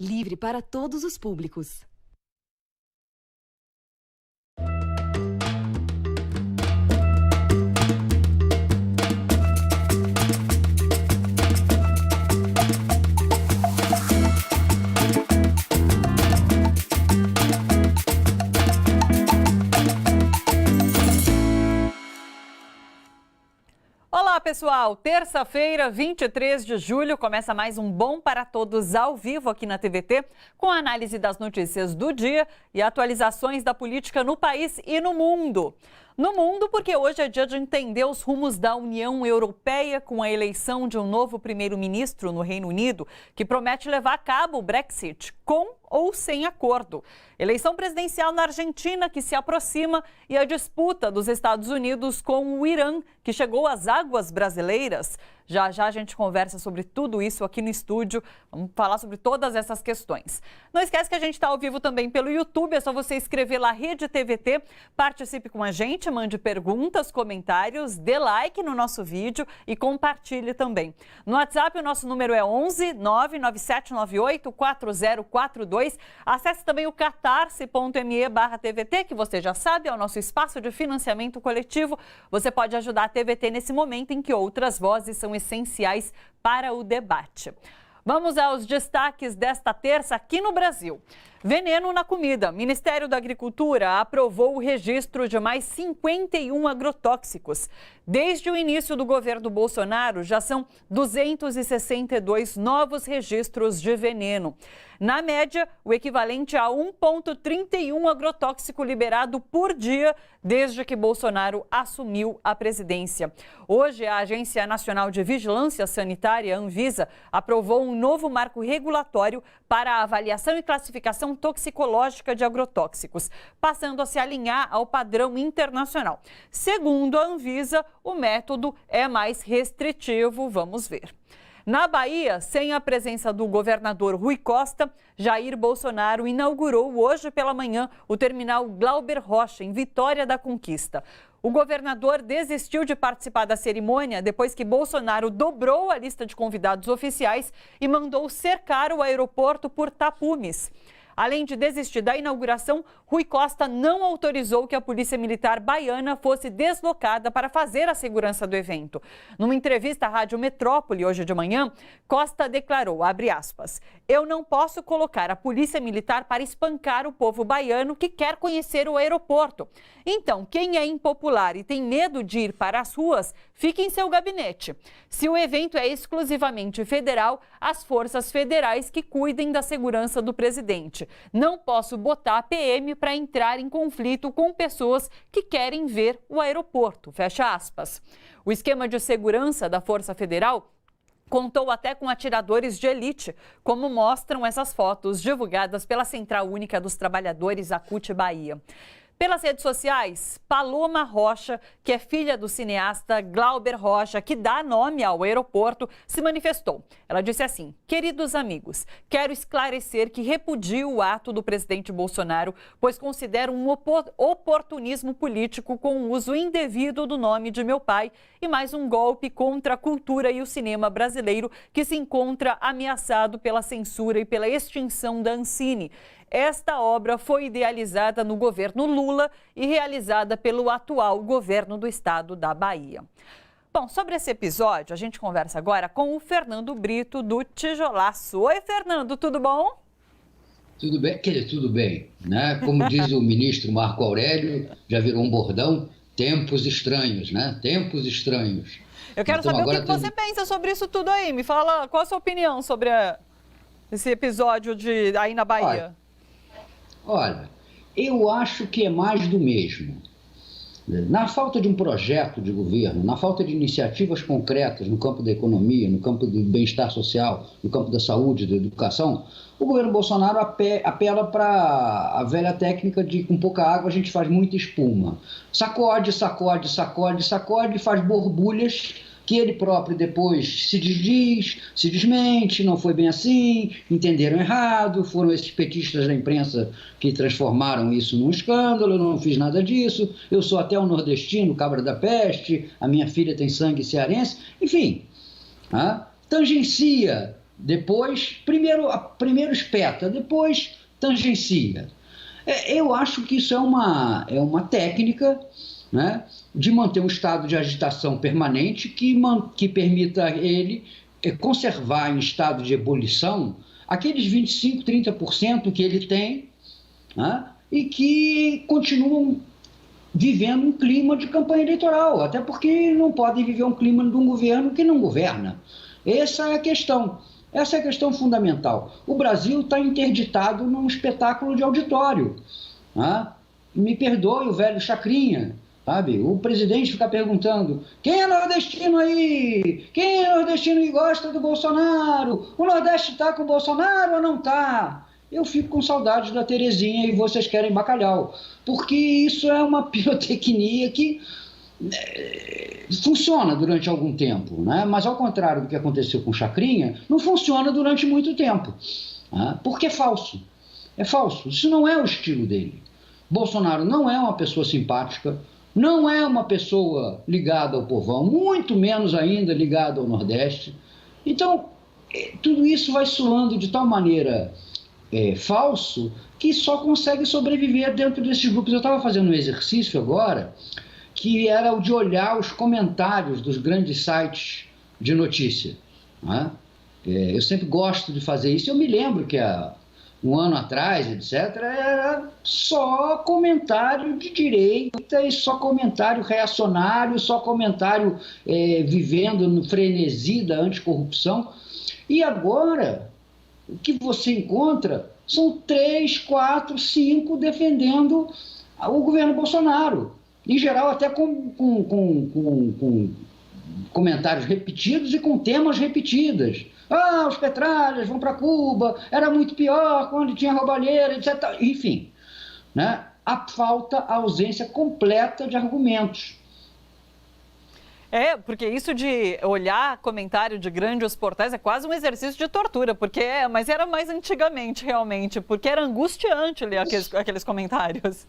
livre para todos os públicos. Olá, pessoal! Terça-feira, 23 de julho, começa mais um Bom para Todos ao vivo aqui na TVT, com a análise das notícias do dia e atualizações da política no país e no mundo. No mundo, porque hoje é dia de entender os rumos da União Europeia com a eleição de um novo primeiro-ministro no Reino Unido, que promete levar a cabo o Brexit, com ou sem acordo. Eleição presidencial na Argentina, que se aproxima, e a disputa dos Estados Unidos com o Irã, que chegou às águas brasileiras. Já já a gente conversa sobre tudo isso aqui no estúdio. Vamos falar sobre todas essas questões. Não esquece que a gente está ao vivo também pelo YouTube. É só você escrever lá Rede TVT. Participe com a gente, mande perguntas, comentários, dê like no nosso vídeo e compartilhe também. No WhatsApp o nosso número é 11 99798 4042. Acesse também o catarse.me/TVT, que você já sabe, é o nosso espaço de financiamento coletivo. Você pode ajudar a TVT nesse momento em que outras vozes são essenciais para o debate. Vamos aos destaques desta terça aqui no Brasil. Veneno na comida. Ministério da Agricultura aprovou o registro de mais 51 agrotóxicos. Desde o início do governo Bolsonaro, já são 262 novos registros de veneno. Na média, o equivalente a 1,31 agrotóxico liberado por dia desde que Bolsonaro assumiu a presidência. Hoje, a Agência Nacional de Vigilância Sanitária, Anvisa, aprovou um novo marco regulatório para a avaliação e classificação toxicológica de agrotóxicos, passando a se alinhar ao padrão internacional. Segundo a Anvisa, o método é mais restritivo. Vamos ver. Na Bahia, sem a presença do governador Rui Costa, Jair Bolsonaro inaugurou hoje pela manhã o terminal Glauber Rocha, em Vitória da Conquista. O governador desistiu de participar da cerimônia depois que Bolsonaro dobrou a lista de convidados oficiais e mandou cercar o aeroporto por tapumes. Além de desistir da inauguração, Rui Costa não autorizou que a Polícia Militar baiana fosse deslocada para fazer a segurança do evento. Numa entrevista à Rádio Metrópole hoje de manhã, Costa declarou, abre aspas, eu não posso colocar a Polícia Militar para espancar o povo baiano que quer conhecer o aeroporto. Então, quem é impopular e tem medo de ir para as ruas, fique em seu gabinete. Se o evento é exclusivamente federal, as forças federais que cuidem da segurança do presidente. Não posso botar a PM para entrar em conflito com pessoas que querem ver o aeroporto, fecha aspas. O esquema de segurança da Força Federal contou até com atiradores de elite, como mostram essas fotos divulgadas pela Central Única dos Trabalhadores, a CUT Bahia. Pelas redes sociais, Paloma Rocha, que é filha do cineasta Glauber Rocha, que dá nome ao aeroporto, se manifestou. Ela disse assim, queridos amigos, quero esclarecer que repudio o ato do presidente Bolsonaro, pois considero um oportunismo político com o uso indevido do nome de meu pai e mais um golpe contra a cultura e o cinema brasileiro que se encontra ameaçado pela censura e pela extinção da Ancine. Esta obra foi idealizada no governo Lula e realizada pelo atual governo do estado da Bahia. Bom, sobre esse episódio, a gente conversa agora com o Fernando Brito, do Tijolaço. Oi, Fernando, tudo bom? Tudo bem, quer dizer, tudo bem, né? Como diz o ministro Marco Aurélio, já virou um bordão, tempos estranhos, né? Tempos estranhos. Eu quero saber o que você pensa sobre isso tudo aí. Me fala, qual a sua opinião sobre esse episódio aí na Bahia? Olha, eu acho que é mais do mesmo. Na falta de um projeto de governo, na falta de iniciativas concretas no campo da economia, no campo do bem-estar social, no campo da saúde, da educação, o governo Bolsonaro apela para a velha técnica de com pouca água a gente faz muita espuma. Sacode, sacode, sacode, sacode, faz borbulhas que ele próprio depois se desdiz, se desmente, não foi bem assim, entenderam errado, foram esses petistas da imprensa que transformaram isso num escândalo, eu não fiz nada disso, eu sou até um nordestino, cabra da peste, a minha filha tem sangue cearense, enfim, tangencia depois, primeiro espeta, depois tangencia. Eu acho que isso é uma técnica, né, de manter um estado de agitação permanente que permita a ele conservar em estado de ebulição aqueles 25%, 30% que ele tem, né, e que continuam vivendo um clima de campanha eleitoral, até porque não podem viver um clima de um governo que não governa. Essa é a questão fundamental. O Brasil está interditado num espetáculo de auditório. Né? Me perdoe o velho Chacrinha, sabe? O presidente fica perguntando: quem é nordestino aí? Quem é nordestino que gosta do Bolsonaro? O Nordeste está com o Bolsonaro ou não está? Eu fico com saudade da Terezinha e vocês querem bacalhau. Porque isso é uma pirotecnia que funciona durante algum tempo, né? Mas ao contrário do que aconteceu com Chacrinha, não funciona durante muito tempo, né? Porque é falso. É falso. Isso não é o estilo dele. Bolsonaro não é uma pessoa simpática, não é uma pessoa ligada ao povão, muito menos ainda ligada ao Nordeste. Então, tudo isso vai soando de tal maneira falso que só consegue sobreviver dentro desses grupos. Eu estava fazendo um exercício agora que era o de olhar os comentários dos grandes sites de notícia, né? Eu sempre gosto de fazer isso. Eu me lembro que há um ano atrás, etc., era só comentário de direita e só comentário reacionário, só comentário vivendo no frenesi da anticorrupção. E agora, o que você encontra são 3, 4, 5 defendendo o governo Bolsonaro. Em geral, até com comentários repetidos e com temas repetidas. Ah, os petralhas vão para Cuba, era muito pior quando tinha roubalheira, etc. Enfim, né? A ausência completa de argumentos. Porque isso de olhar comentário de grandes portais é quase um exercício de tortura, mas era mais antigamente, realmente, porque era angustiante ler aqueles comentários.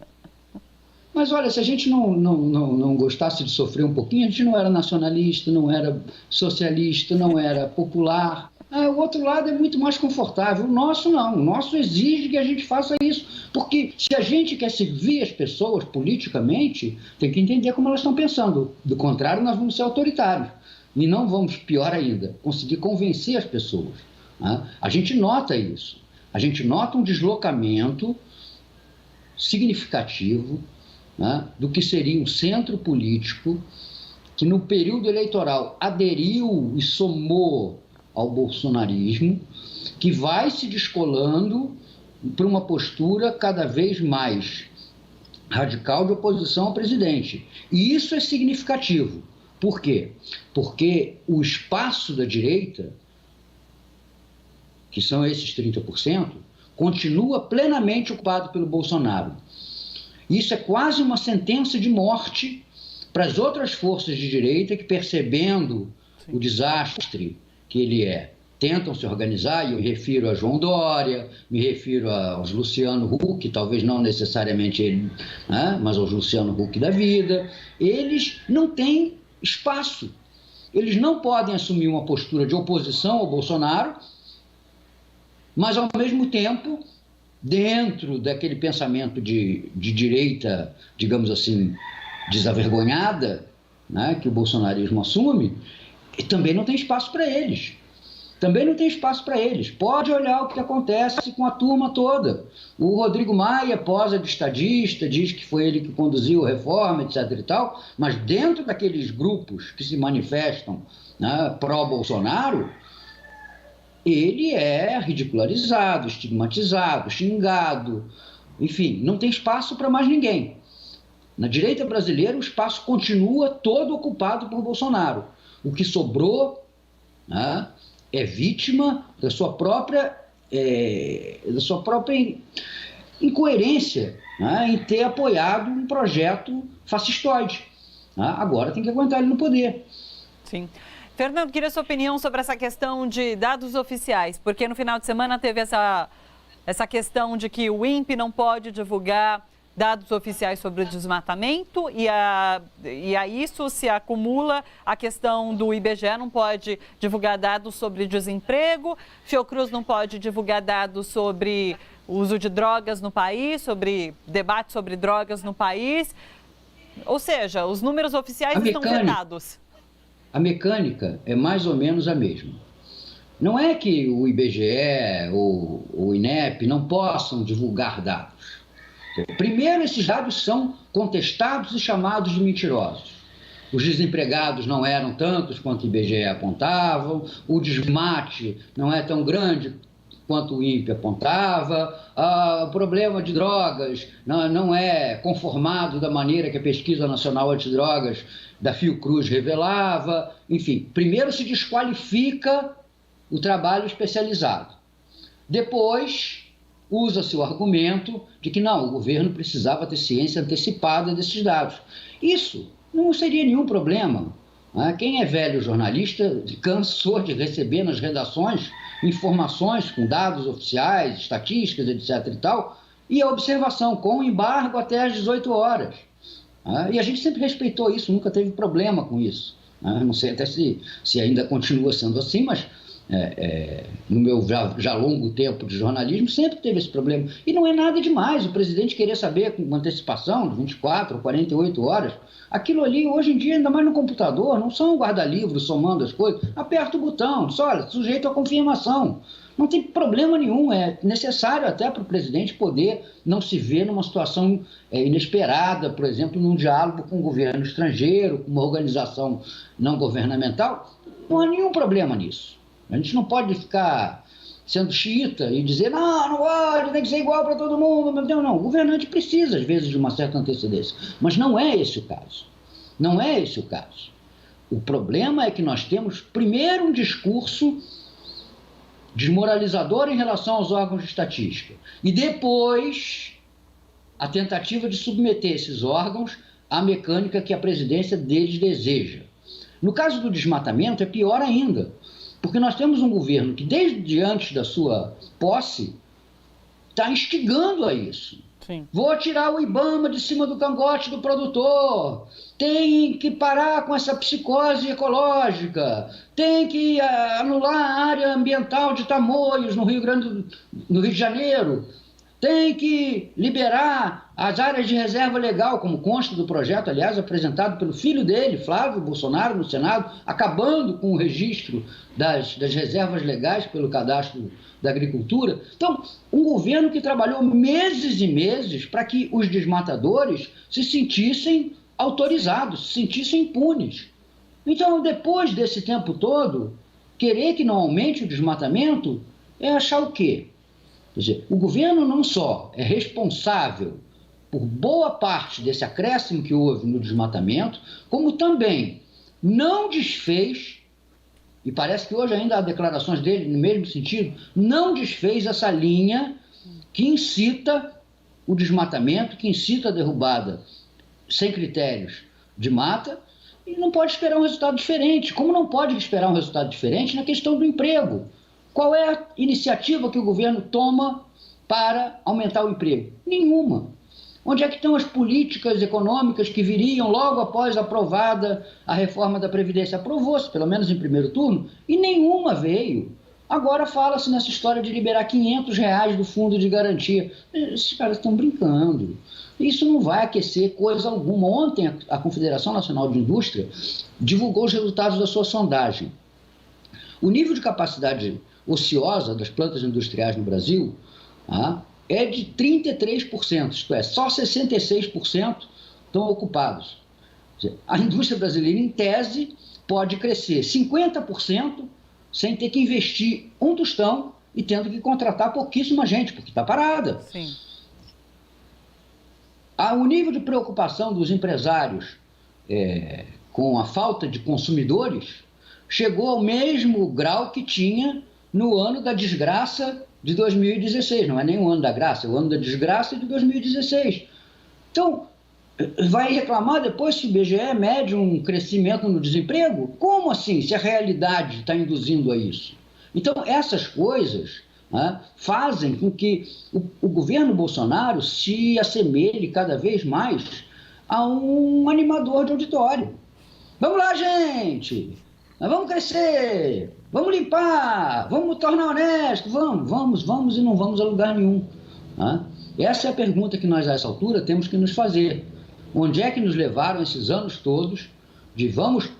Mas olha, se a gente não gostasse de sofrer um pouquinho, a gente não era nacionalista, não era socialista, não era popular. O outro lado é muito mais confortável. O nosso não. O nosso exige que a gente faça isso. Porque se a gente quer servir as pessoas politicamente, tem que entender como elas estão pensando. Do contrário, nós vamos ser autoritários. E não vamos, pior ainda, conseguir convencer as pessoas. Né? A gente nota isso. A gente nota um deslocamento significativo, né, do que seria um centro político que no período eleitoral aderiu e somou ao bolsonarismo, que vai se descolando para uma postura cada vez mais radical de oposição ao presidente. E isso é significativo. Por quê? Porque o espaço da direita, que são esses 30%, continua plenamente ocupado pelo Bolsonaro. Isso é quase uma sentença de morte para as outras forças de direita que, percebendo o desastre que ele tentam se organizar, e eu me refiro a João Dória, me refiro aos Luciano Huck, talvez não necessariamente ele, né, mas aos Luciano Huck da vida. Eles não têm espaço. Eles não podem assumir uma postura de oposição ao Bolsonaro, mas, ao mesmo tempo, dentro daquele pensamento de direita, digamos assim, desavergonhada, né, que o bolsonarismo assume, também não tem espaço para eles. Também não tem espaço para eles. Pode olhar o que acontece com a turma toda. O Rodrigo Maia posa de estadista, diz que foi ele que conduziu a reforma, etc. e tal, mas dentro daqueles grupos que se manifestam, né, pró-Bolsonaro, ele é ridicularizado, estigmatizado, xingado, enfim, não tem espaço para mais ninguém. Na direita brasileira, o espaço continua todo ocupado por Bolsonaro. O que sobrou, né, é vítima da sua própria incoerência, né, em ter apoiado um projeto fascistoide. Né? Agora tem que aguentar ele no poder. Sim. Fernando, queria sua opinião sobre essa questão de dados oficiais, porque no final de semana teve essa questão de que o INPE não pode divulgar dados oficiais sobre o desmatamento e a isso se acumula a questão do IBGE não pode divulgar dados sobre desemprego, Fiocruz não pode divulgar dados sobre o uso de drogas no país, sobre debate sobre drogas no país. Ou seja, os números oficiais estão vetados. A mecânica é mais ou menos a mesma. Não é que o IBGE ou o INEP não possam divulgar dados. Primeiro, esses dados são contestados e chamados de mentirosos. Os desempregados não eram tantos quanto o IBGE apontavam, o desmate não é tão grande quanto o INPE apontava, o problema de drogas não é conformado da maneira que a Pesquisa Nacional Antidrogas da Fiocruz revelava. Enfim, primeiro se desqualifica o trabalho especializado. Depois, usa-se o argumento de que não, o governo precisava ter ciência antecipada desses dados. Isso não seria nenhum problema. Quem é velho jornalista cansou de receber nas redações informações com dados oficiais, estatísticas, etc. e tal, e a observação com embargo até às 18 horas. E a gente sempre respeitou isso, nunca teve problema com isso. Não sei até se ainda continua sendo assim, mas no meu já longo tempo de jornalismo sempre teve esse problema. E não é nada demais o presidente querer saber com antecipação de 24 ou 48 horas. Aquilo ali, hoje em dia, ainda mais no computador, não são guarda-livros somando as coisas. Aperta o botão, diz, olha, sujeito à confirmação. Não tem problema nenhum, é necessário até para o presidente poder não se ver numa situação inesperada, por exemplo, num diálogo com um governo estrangeiro, com uma organização não governamental. Não há nenhum problema nisso. A gente não pode ficar sendo xiita e dizer, não pode, tem que ser igual para todo mundo. Não, o governante precisa, às vezes, de uma certa antecedência. Mas não é esse o caso. Não é esse o caso. O problema é que nós temos, primeiro, um discurso desmoralizador em relação aos órgãos de estatística. E depois, a tentativa de submeter esses órgãos à mecânica que a presidência deles deseja. No caso do desmatamento, é pior ainda. Porque nós temos um governo que, desde antes da sua posse, está instigando a isso. Sim. Vou tirar o IBAMA de cima do cangote do produtor, tem que parar com essa psicose ecológica, tem que anular a área ambiental de Tamoios, no Rio de Janeiro, tem que liberar as áreas de reserva legal, como consta do projeto, aliás, apresentado pelo filho dele, Flávio Bolsonaro, no Senado, acabando com o registro das reservas legais pelo cadastro da agricultura. Então, um governo que trabalhou meses e meses para que os desmatadores se sentissem autorizados, se sentissem impunes. Então, depois desse tempo todo, querer que não aumente o desmatamento é achar o quê? Quer dizer, o governo não só é responsável por boa parte desse acréscimo que houve no desmatamento, como também não desfez, e parece que hoje ainda há declarações dele no mesmo sentido, não desfez essa linha que incita o desmatamento, que incita a derrubada sem critérios de mata, e não pode esperar um resultado diferente. Como não pode esperar um resultado diferente na questão do emprego? Qual é a iniciativa que o governo toma para aumentar o emprego? Nenhuma. Onde é que estão as políticas econômicas que viriam logo após aprovada a reforma da Previdência? Aprovou-se, pelo menos em primeiro turno, e nenhuma veio. Agora fala-se nessa história de liberar R$500 do fundo de garantia. Esses caras estão brincando. Isso não vai aquecer coisa alguma. Ontem a Confederação Nacional de Indústria divulgou os resultados da sua sondagem. O nível de capacidade ociosa das plantas industriais no Brasil é de 33%, isto é, só 66% estão ocupados. A indústria brasileira, em tese, pode crescer 50% sem ter que investir um tostão e tendo que contratar pouquíssima gente, porque está parada. Sim. O nível de preocupação dos empresários com a falta de consumidores chegou ao mesmo grau que tinha no ano da desgraça de 2016. Não é nem o ano da graça, é o ano da desgraça de 2016. Então, vai reclamar depois se o IBGE mede um crescimento no desemprego? Como assim, se a realidade está induzindo a isso? Então, essas coisas né, fazem com que o governo Bolsonaro se assemelhe cada vez mais a um animador de auditório. Vamos lá, gente! Nós vamos crescer! Vamos limpar! Vamos tornar honesto! Vamos e não vamos a lugar nenhum. Né? Essa é a pergunta que nós, a essa altura, temos que nos fazer. Onde é que nos levaram esses anos todos de vamos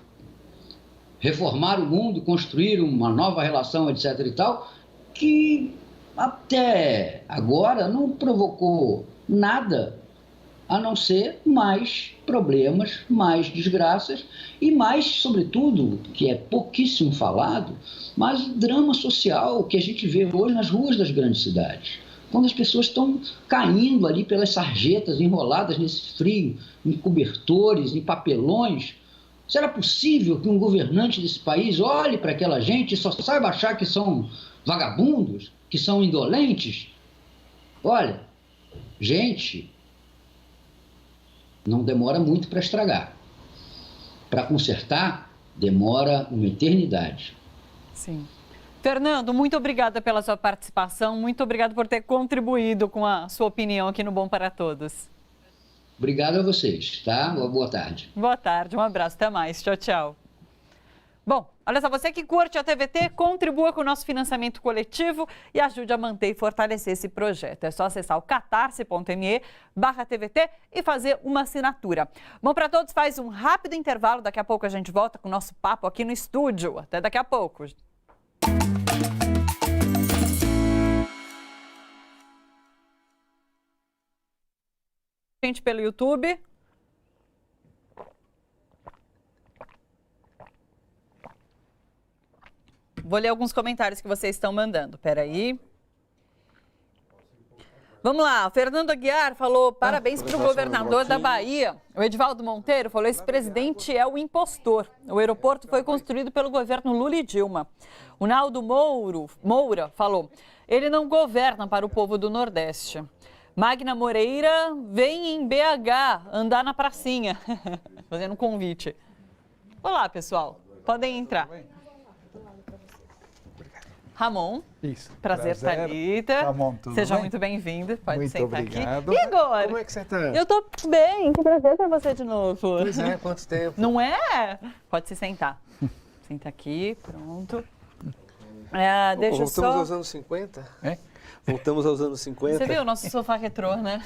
reformar o mundo, construir uma nova relação, etc. e tal, que até agora não provocou nada a não ser mais problemas, mais desgraças e mais, sobretudo, que é pouquíssimo falado, mais drama social que a gente vê hoje nas ruas das grandes cidades. Quando as pessoas estão caindo ali pelas sarjetas, enroladas nesse frio, em cobertores, em papelões. Será possível que um governante desse país olhe para aquela gente e só saiba achar que são vagabundos, que são indolentes? Olha, gente, não demora muito para estragar. Para consertar, demora uma eternidade. Sim. Fernando, muito obrigada pela sua participação, muito obrigado por ter contribuído com a sua opinião aqui no Bom para Todos. Obrigado a vocês, tá? Boa tarde. Boa tarde, um abraço, até mais, tchau, tchau. Bom, olha só, você que curte a TVT, contribua com o nosso financiamento coletivo e ajude a manter e fortalecer esse projeto. É só acessar o catarse.me/TVT e fazer uma assinatura. Bom para Todos faz um rápido intervalo, daqui a pouco a gente volta com o nosso papo aqui no estúdio. Até daqui a pouco. Gente pelo YouTube. Vou ler alguns comentários que vocês estão mandando. Peraí. Vamos lá, o Fernando Aguiar falou parabéns para o governador da Bahia. O Edivaldo Monteiro falou, esse presidente é o impostor. O aeroporto foi construído pelo governo Lula e Dilma. O Naldo Moura falou, ele não governa para o povo do Nordeste. Magna Moreira vem em BH andar na pracinha, fazendo um convite. Olá, pessoal, podem entrar. Ramon, isso. Prazer, Thalita. Ramon, tudo Seja bem? muito bem-vindo. Pode muito sentar obrigado. aqui. Igor! Como é que você está? Eu tô bem. Que prazer ter você de novo. Pois é, quanto tempo. Não é? Pode se sentar. Senta aqui, pronto. Deixa eu só... Voltamos aos anos 50? É? Voltamos aos anos 50. Você viu o nosso sofá retrô, né?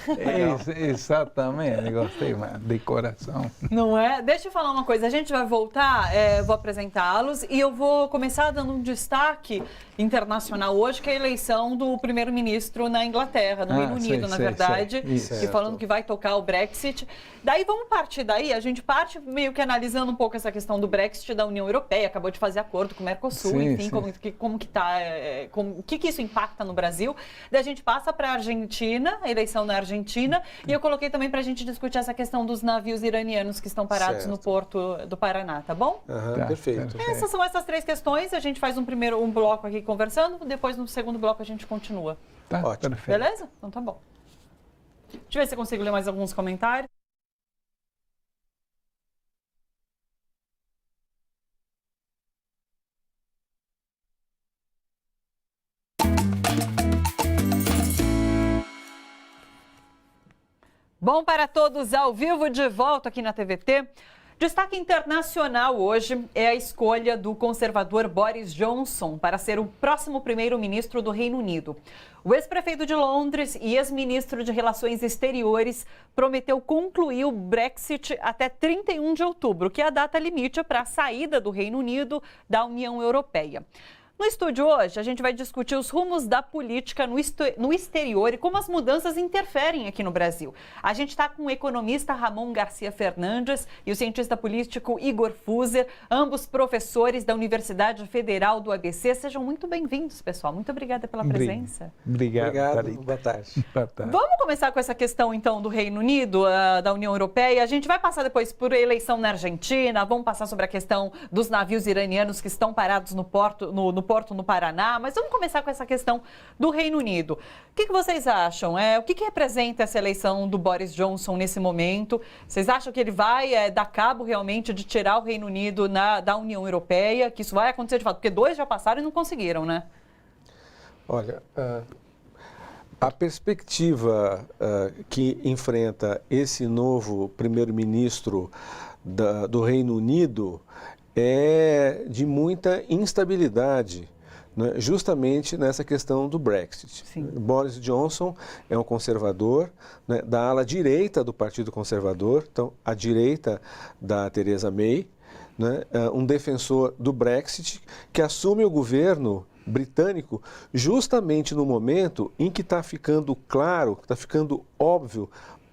Exatamente, gostei, mano. Decoração. Não é? Deixa eu falar uma coisa, a gente vai voltar, vou apresentá-los e eu vou começar dando um destaque internacional hoje, que é a eleição do primeiro-ministro na Inglaterra, no Reino Unido, na verdade, e falando que vai tocar o Brexit. Daí vamos partir daí, a gente parte meio que analisando um pouco essa questão do Brexit da União Europeia, acabou de fazer acordo com o Mercosul, sim, enfim, como que tá, o que isso impacta no Brasil. Daí a gente passa para a Argentina, a eleição na Argentina, e eu coloquei também para a gente discutir essa questão dos navios iranianos que estão parados no porto do Paraná, tá bom? Tá, perfeito. Essas são essas três questões, a gente faz um bloco aqui conversando, depois no segundo bloco a gente continua. Tá, ótimo. Perfeito. Beleza? Então tá bom. Deixa eu ver se eu consigo ler mais alguns comentários. Bom para Todos, ao vivo, de volta aqui na TVT. Destaque internacional hoje é a escolha do conservador Boris Johnson para ser o próximo primeiro-ministro do Reino Unido. O ex-prefeito de Londres e ex-ministro de Relações Exteriores prometeu concluir o Brexit até 31 de outubro, que é a data limite para a saída do Reino Unido da União Europeia. No estúdio hoje, a gente vai discutir os rumos da política no exterior e como as mudanças interferem aqui no Brasil. A gente está com o economista Ramon Garcia Fernandes e o cientista político Igor Fuser, ambos professores da Universidade Federal do ABC. Sejam muito bem-vindos, pessoal. Muito obrigada pela presença. Obrigado. Boa tarde. Boa tarde. Vamos começar com essa questão, então, do Reino Unido, da União Europeia. A gente vai passar depois por eleição na Argentina, vamos passar sobre a questão dos navios iranianos que estão parados no porto no Paraná, mas vamos começar com essa questão do Reino Unido. O que vocês acham? O que representa essa eleição do Boris Johnson nesse momento? Vocês acham que ele vai dar cabo realmente de tirar o Reino Unido da União Europeia? Que isso vai acontecer de fato? Porque 2 já passaram e não conseguiram, né? Olha, a perspectiva que enfrenta esse novo primeiro-ministro do Reino Unido é de muita instabilidade, né, justamente nessa questão do Brexit. Sim. Boris Johnson é um conservador, né, da ala direita do Partido Conservador, então à direita da Theresa May, né, um defensor do Brexit, que assume o governo britânico justamente no momento em que está ficando claro, está ficando óbvio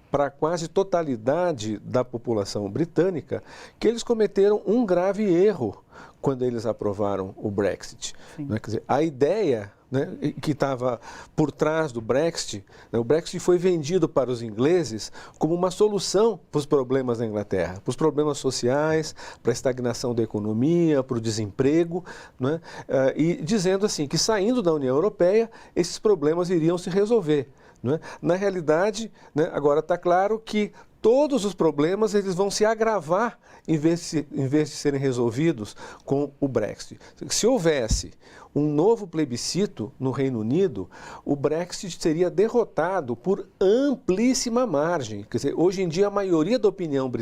para a quase totalidade da população britânica que eles cometeram um grave erro quando eles aprovaram o Brexit. Né? Quer dizer, a ideia, né, que estava por trás do Brexit, né, o Brexit foi vendido para os ingleses como uma solução para os problemas da Inglaterra, para os problemas sociais, para a estagnação da economia, para o desemprego, né, e dizendo assim que saindo da União Europeia, esses problemas iriam se resolver. Né? Na realidade, né, agora está claro que todos os problemas eles vão se agravar em vez de serem resolvidos com o Brexit. Se houvesse um novo plebiscito no Reino Unido, o Brexit seria derrotado por amplíssima margem. Quer dizer, hoje em dia a maioria da opinião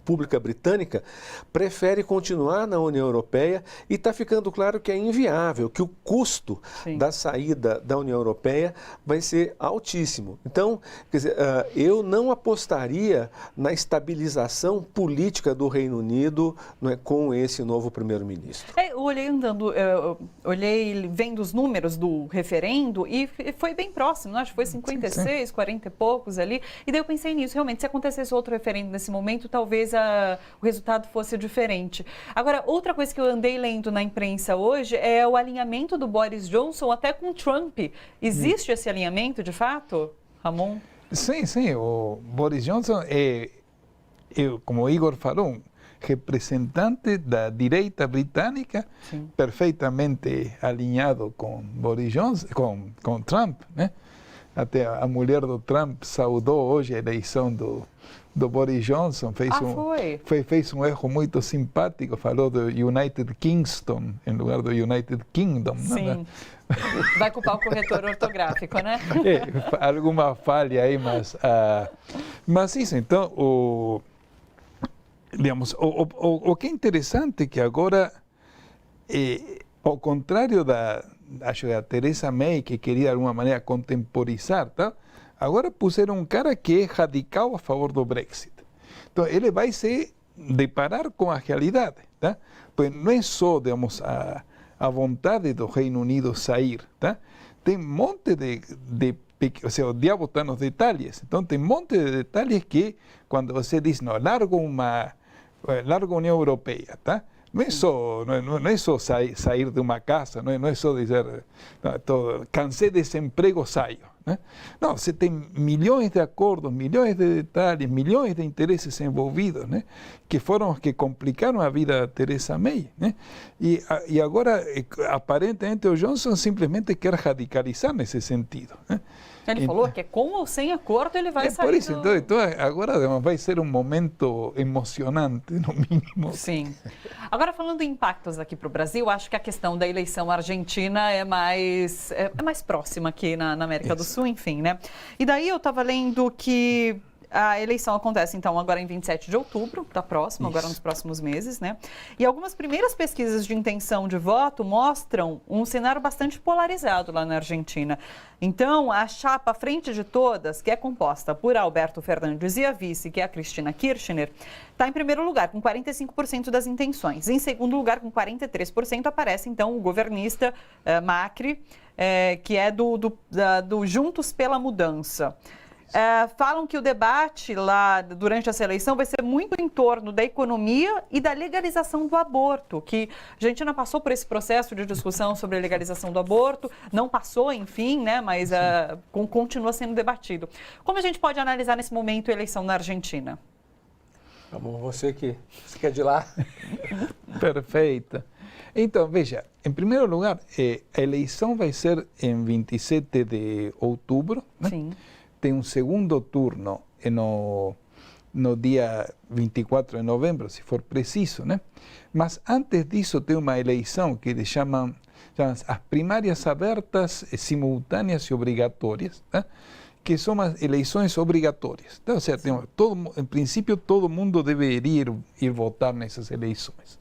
pública britânica prefere continuar na União Europeia e está ficando claro que é inviável, que o custo da saída da União Europeia vai ser altíssimo. Então, quer dizer, eu não apostaria na estabilização política do Reino Unido, não é, com esse novo primeiro-ministro. Eu olhei vendo os números do referendo e foi bem próximo, acho que foi 56, 40 e poucos ali, e daí eu pensei nisso, realmente, se acontecesse outro referendo nesse momento, talvez o resultado fosse diferente. Agora, outra coisa que eu andei lendo na imprensa hoje é o alinhamento do Boris Johnson até com Trump. Existe esse alinhamento, de fato, Ramon? Sim, sim. O Boris Johnson é, como o Igor falou, um representante da direita britânica, sim, perfeitamente alinhado com Boris Johnson, com Trump, né? Até a mulher do Trump saudou hoje a eleição do Boris Johnson, fez um erro muito simpático, falou do United Kingston em lugar do United Kingdom. Sim, né? Vai culpar o corretor ortográfico, né? Alguma falha aí, mas isso, então, digamos, o que é interessante é que agora, ao contrário acho que a Theresa May, que queria de alguma maneira contemporizar, tá? Agora puseram um cara que é radical a favor do Brexit. Então, ele vai se deparar com a realidade, tá? Pois não é só, digamos, a vontade do Reino Unido sair, tá? Tem um monte o sea, o diabo está nos detalhes. Então, tem um monte de detalhes que, quando você diz, não, largo a União Europeia, tá? Não é só sair de uma casa, não é só dizer, cansei desse emprego, saio. Né? Não, você tem milhões de acordos, milhões de detalhes, milhões de interesses envolvidos, né? Que foram os que complicaram a vida da Theresa May. Né? E agora, aparentemente, o Johnson simplesmente quer radicalizar nesse sentido. Né? Ele falou que com ou sem acordo ele vai sair. Por isso, então agora vai ser um momento emocionante, no mínimo. Sim. Agora, falando em impactos aqui para o Brasil, acho que a questão da eleição argentina é mais próxima aqui na América do Sul, enfim, né? E daí eu estava lendo que a eleição acontece, então, agora em 27 de outubro, está próximo, agora nos próximos meses, né? E algumas primeiras pesquisas de intenção de voto mostram um cenário bastante polarizado lá na Argentina. Então, a chapa à frente de todas, que é composta por Alberto Fernandes e a vice, que é a Cristina Kirchner, está em primeiro lugar, com 45% das intenções. Em segundo lugar, com 43%, aparece, então, o governista Macri, que é do Juntos pela Mudança. Falam que o debate lá durante essa eleição vai ser muito em torno da economia e da legalização do aborto, que a Argentina passou por esse processo de discussão sobre a legalização do aborto, não passou, enfim, né, mas continua sendo debatido. Como a gente pode analisar nesse momento a eleição na Argentina? Vamos, você que é de lá. Perfeito. Então, veja, em primeiro lugar, a eleição vai ser em 27 de outubro, né? Sim. Tem um segundo turno no dia 24 de novembro, se for preciso, né? Mas antes disso tem uma eleição que eles chamam chamam-se as primárias abertas, simultâneas e obrigatórias, tá? Que são as eleições obrigatórias. Então, ou seja, em princípio, todo mundo deveria ir votar nessas eleições.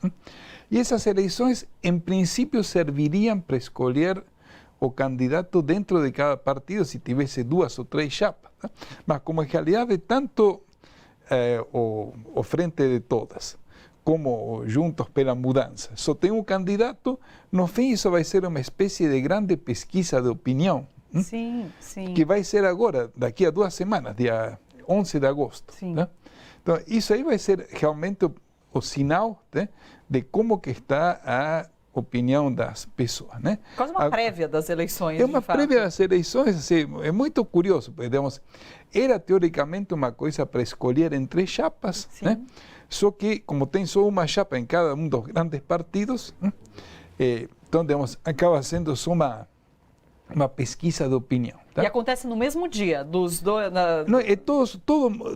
E essas eleições, em princípio, serviriam para escolher o candidato dentro de cada partido, se tivesse 2 ou 3 chapas. Tá? Mas, como em realidade, tanto o Frente de Todas como Juntos pela Mudança só tem um candidato, no fim, isso vai ser uma espécie de grande pesquisa de opinião. Sim, sim. Que vai ser agora, daqui a 2 semanas, dia 11 de agosto. Né? Então, isso aí vai ser realmente o sinal, né, de como que está a opinião das pessoas. Né? Quase uma prévia das eleições, é uma prévia das eleições, assim, é muito curioso, porque, digamos, era teoricamente uma coisa para escolher entre chapas, né? Só que, como tem só uma chapa em cada um dos grandes partidos, então, digamos, acaba sendo só uma pesquisa de opinião. Tá? E acontece no mesmo dia dos dois. Não,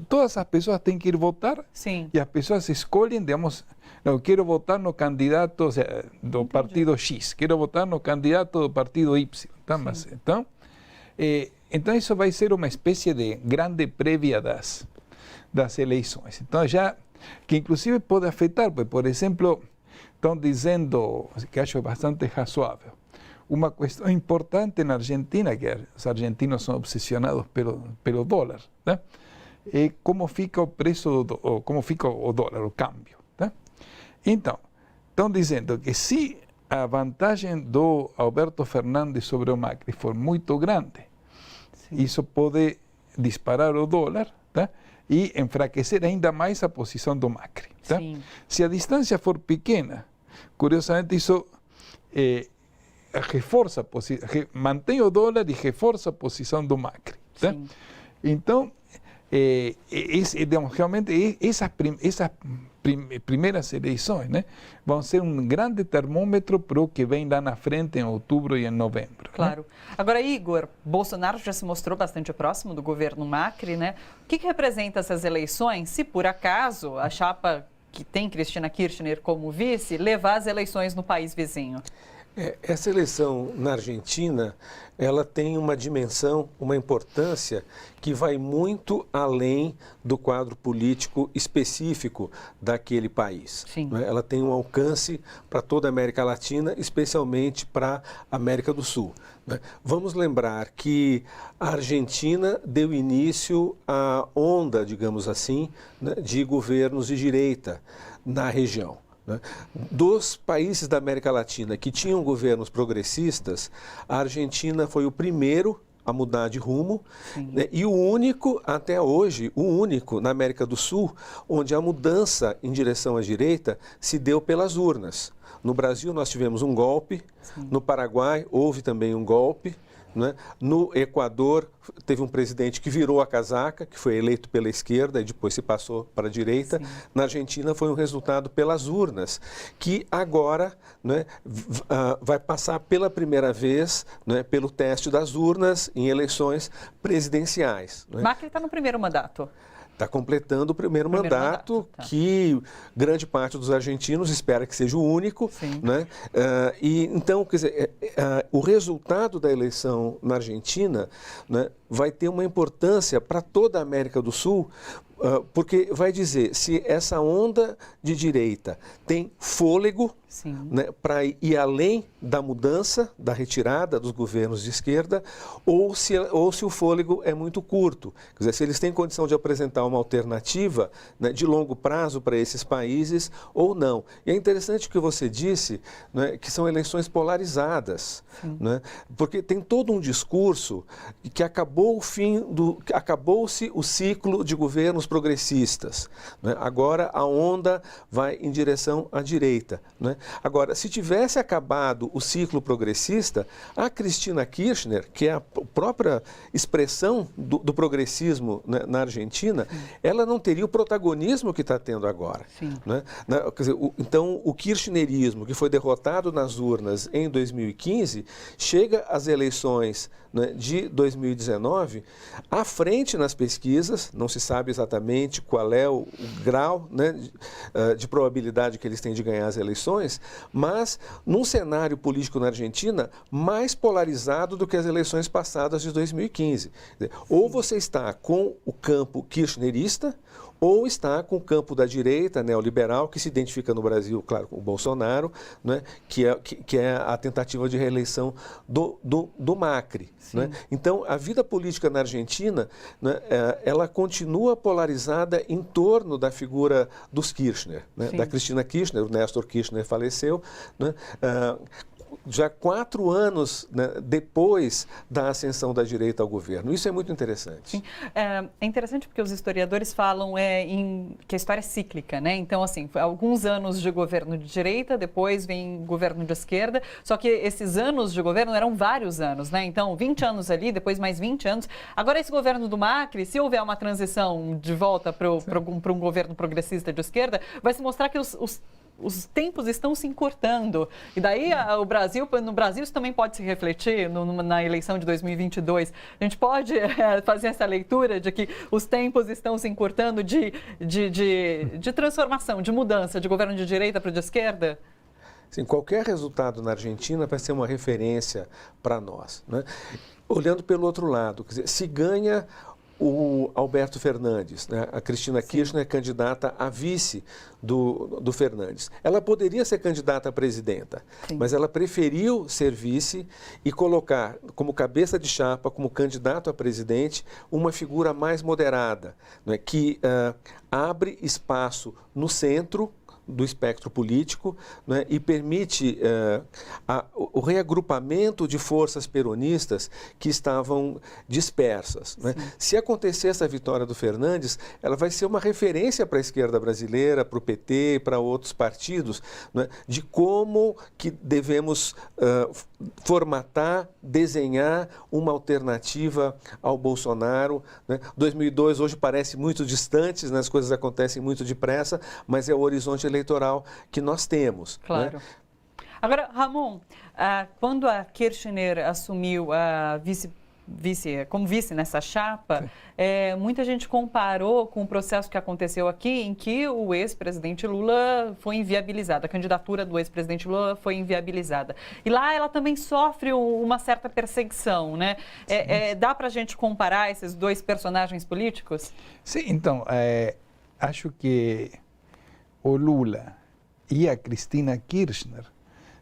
todas as pessoas têm que ir votar. Sim. E as pessoas escolhem, digamos, eu quero votar no candidato, ou seja, do partido X, quero votar no candidato do partido Y. Tá? Mas, então, isso vai ser uma espécie de grande prévia das eleições. Então, já que inclusive pode afetar, porque, por exemplo, estão dizendo, que acho bastante razoável, uma questão importante na Argentina, que os argentinos são obsessionados pelo dólar, tá? É como fica o preço, como fica o dólar, o câmbio. Tá? Então, estão dizendo que se a vantagem do Alberto Fernandes sobre o Macri for muito grande, isso pode disparar o dólar, tá? E enfraquecer ainda mais a posição do Macri. Tá? Se a distância for pequena, curiosamente isso reforça, mantém o dólar e reforça a posição do Macri. Tá? Então, digamos, realmente essas primeiras eleições, né, vão ser um grande termômetro para o que vem lá na frente em outubro e em novembro. Claro. Né? Agora, Igor, Bolsonaro já se mostrou bastante próximo do governo Macri, né? O que representa essas eleições se, por acaso, a chapa que tem Cristina Kirchner como vice levar as eleições no país vizinho? Essa eleição na Argentina, ela tem uma dimensão, uma importância que vai muito além do quadro político específico daquele país. Né? Ela tem um alcance para toda a América Latina, especialmente para a América do Sul. Né? Vamos lembrar que a Argentina deu início à onda, digamos assim, né, de governos de direita na região. Né? Dos países da América Latina que tinham governos progressistas, a Argentina foi o primeiro a mudar de rumo, né? E o único, até hoje, o único na América do Sul, onde a mudança em direção à direita se deu pelas urnas. No Brasil nós tivemos um golpe, no Paraguai houve também um golpe, né? No Equador teve um presidente que virou a casaca, que foi eleito pela esquerda e depois se passou para a direita. Na Argentina foi um resultado pelas urnas, que agora, né, vai passar pela primeira vez, né, pelo teste das urnas em eleições presidenciais. Né? Macri está no primeiro mandato. Está completando o primeiro mandato, que grande parte dos argentinos espera que seja o único. Né? Então, quer dizer, o resultado da eleição na Argentina, né, vai ter uma importância para toda a América do Sul, porque vai dizer se essa onda de direita tem fôlego, né, para ir além da mudança, da retirada dos governos de esquerda, ou se o fôlego é muito curto. Quer dizer, se eles têm condição de apresentar uma alternativa, né, de longo prazo para esses países ou não. E é interessante o que você disse, né, que são eleições polarizadas, né, porque tem todo um discurso que acabou-se o ciclo de governos progressistas. Né? Agora a onda vai em direção à direita. Né? Agora, se tivesse acabado o ciclo progressista, a Cristina Kirchner, que é a própria expressão do progressismo, né, na Argentina, ela não teria o protagonismo que está tendo agora. Né? Quer dizer, então, o kirchnerismo, que foi derrotado nas urnas em 2015, chega às eleições, né, de 2019 à frente nas pesquisas, não se sabe exatamente exatamente qual é o grau, né, de probabilidade que eles têm de ganhar as eleições, mas num cenário político na Argentina mais polarizado do que as eleições passadas de 2015. Ou você está com o campo kirchnerista, ou está com o campo da direita neoliberal, que se identifica no Brasil, claro, com o Bolsonaro, né, que é a tentativa de reeleição do Macri. Né? Então, a vida política na Argentina, né, ela continua polarizada em torno da figura dos Kirchner, né, da Cristina Kirchner. O Néstor Kirchner faleceu, né, já 4 anos, né, depois da ascensão da direita ao governo. Isso é muito interessante. Sim. É interessante porque os historiadores falam que a história é cíclica, né? Então, assim, alguns anos de governo de direita, depois vem governo de esquerda, só que esses anos de governo eram vários anos, né? Então, 20 anos ali, depois mais 20 anos. Agora, esse governo do Macri, se houver uma transição de volta para um governo progressista de esquerda, vai se mostrar que os tempos estão se encurtando. E daí no Brasil isso também pode se refletir na eleição de 2022. A gente pode fazer essa leitura de que os tempos estão se encurtando de transformação, de mudança de governo de direita para de esquerda? Sim, qualquer resultado na Argentina vai ser uma referência para nós, né? Olhando pelo outro lado, quer dizer, se ganha o Alberto Fernandes, né? A Cristina Kirchner é candidata a vice do Fernandes. Ela poderia ser candidata a presidenta, mas ela preferiu ser vice e colocar como cabeça de chapa, como candidato a presidente, uma figura mais moderada, né? Que abre espaço no centro do espectro político, né, e permite o reagrupamento de forças peronistas que estavam dispersas. Né? Se acontecer essa vitória do Fernandes, ela vai ser uma referência para a esquerda brasileira, para o PT, para outros partidos, né, de como que devemos formatar, desenhar uma alternativa ao Bolsonaro. Né? 2002 hoje parece muito distante, né? As coisas acontecem muito depressa, mas é o horizonte eleitoral que nós temos. Claro. Né? Agora, Ramon, quando a Kirchner assumiu a como vice nessa chapa, muita gente comparou com o processo que aconteceu aqui, em que o ex-presidente Lula foi inviabilizado, a candidatura do ex-presidente Lula foi inviabilizada. E lá ela também sofre uma certa perseguição, né? Dá para a gente comparar esses dois personagens políticos? Sim, então, acho que o Lula e a Cristina Kirchner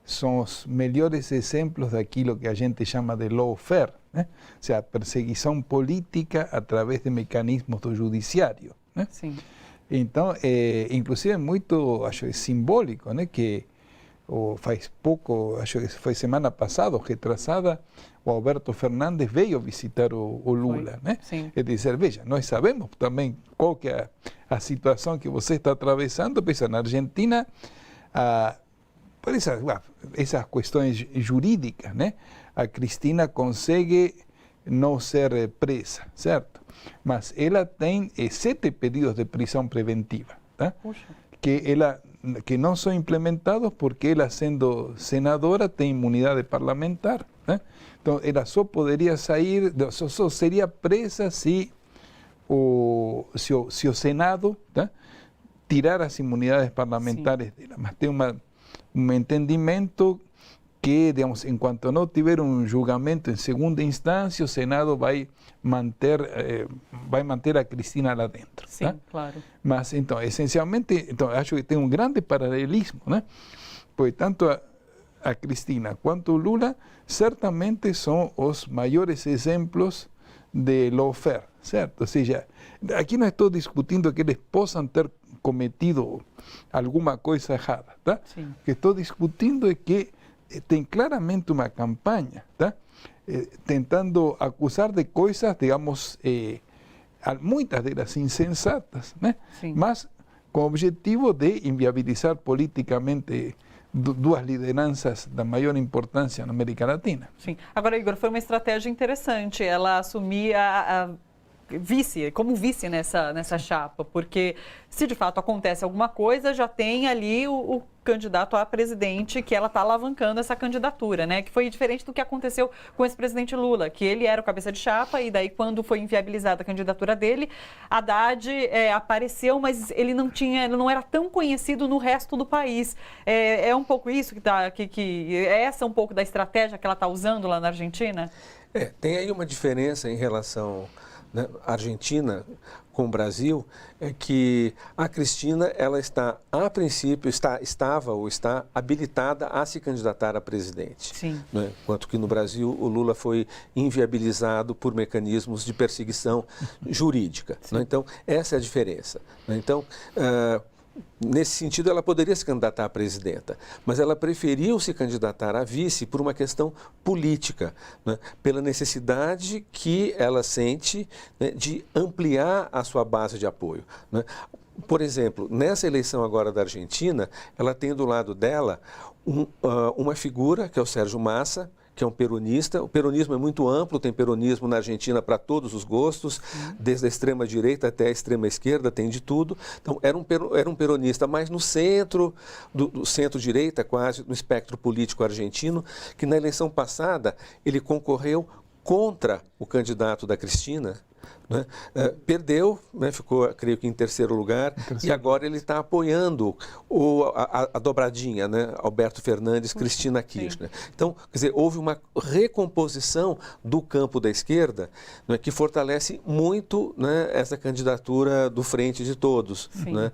são os melhores exemplos daquilo que a gente chama de lawfare, né? Ou seja, perseguição política através de mecanismos do judiciário, né? Sim. Então, inclusive é muito, acho, simbólico, né? Que faz pouco, acho que foi semana passada, retrasada, o Alberto Fernandes veio visitar o Lula, né? Sim. É dizer, veja, nós sabemos também qual que é a situação que você está atravessando, pensa, na Argentina, por essas questões jurídicas, né? A Cristina consegue não ser presa, certo? Mas ela tem 7 pedidos de prisão preventiva, tá? Que não são implementados porque ela, sendo senadora, tem imunidade parlamentar, né? Então, ela só poderia sair, só seria presa se o Senado, tá, tirar as imunidades parlamentares dela. Mas tem um entendimento que, digamos, enquanto não tiver um julgamento em segunda instância, o Senado vai manter a Cristina lá dentro. Sim, tá? claro. Mas, então, essencialmente, acho que tem um grande paralelismo, né? Pois tanto a Cristina quanto o Lula certamente são os maiores exemplos de lawfare, certo? Ou seja, aqui não estou discutindo que eles possam ter cometido alguma coisa errada, tá? Sim. O que estou discutindo é que tem claramente uma campanha, tá? Tentando acusar de coisas, digamos, muitas delas insensatas, né? Sim. Mas com o objetivo de inviabilizar politicamente duas lideranças da maior importância na América Latina. Sim. Agora, Igor, foi uma estratégia interessante ela assumir como vice nessa chapa, porque se de fato acontece alguma coisa, já tem ali o candidato a presidente que ela está alavancando essa candidatura, né? Que foi diferente do que aconteceu com o ex-presidente Lula, que ele era o cabeça de chapa e daí quando foi inviabilizada a candidatura dele, Haddad apareceu, mas ele não era tão conhecido no resto do país. É um pouco isso essa é um pouco da estratégia que ela está usando lá na Argentina? Tem aí uma diferença em relação, né, Argentina com o Brasil, é que a Cristina, ela está, a princípio, está habilitada a se candidatar a presidente. Sim. Né? Enquanto que no Brasil o Lula foi inviabilizado por mecanismos de perseguição jurídica. Né? Então, essa é a diferença. Né? Então, nesse sentido, ela poderia se candidatar a presidenta, mas ela preferiu se candidatar a vice por uma questão política, né? Pela necessidade que ela sente, né, de ampliar a sua base de apoio, né? Por exemplo, nessa eleição agora da Argentina, ela tem do lado dela uma figura, que é o Sérgio Massa, que é um peronista. O peronismo é muito amplo, tem peronismo na Argentina para todos os gostos, desde a extrema-direita até a extrema-esquerda, tem de tudo. Então, era um peronista, mas no centro, do centro-direita, quase, no espectro político argentino, que na eleição passada ele concorreu contra o candidato da Cristina, né? Perdeu, né? Ficou, creio que em terceiro lugar, e agora ele está apoiando a dobradinha, né? Alberto Fernandes, Cristina Kirchner. Então, quer dizer, houve uma recomposição do campo da esquerda, né? Que fortalece muito, né, essa candidatura do Frente de Todos, né?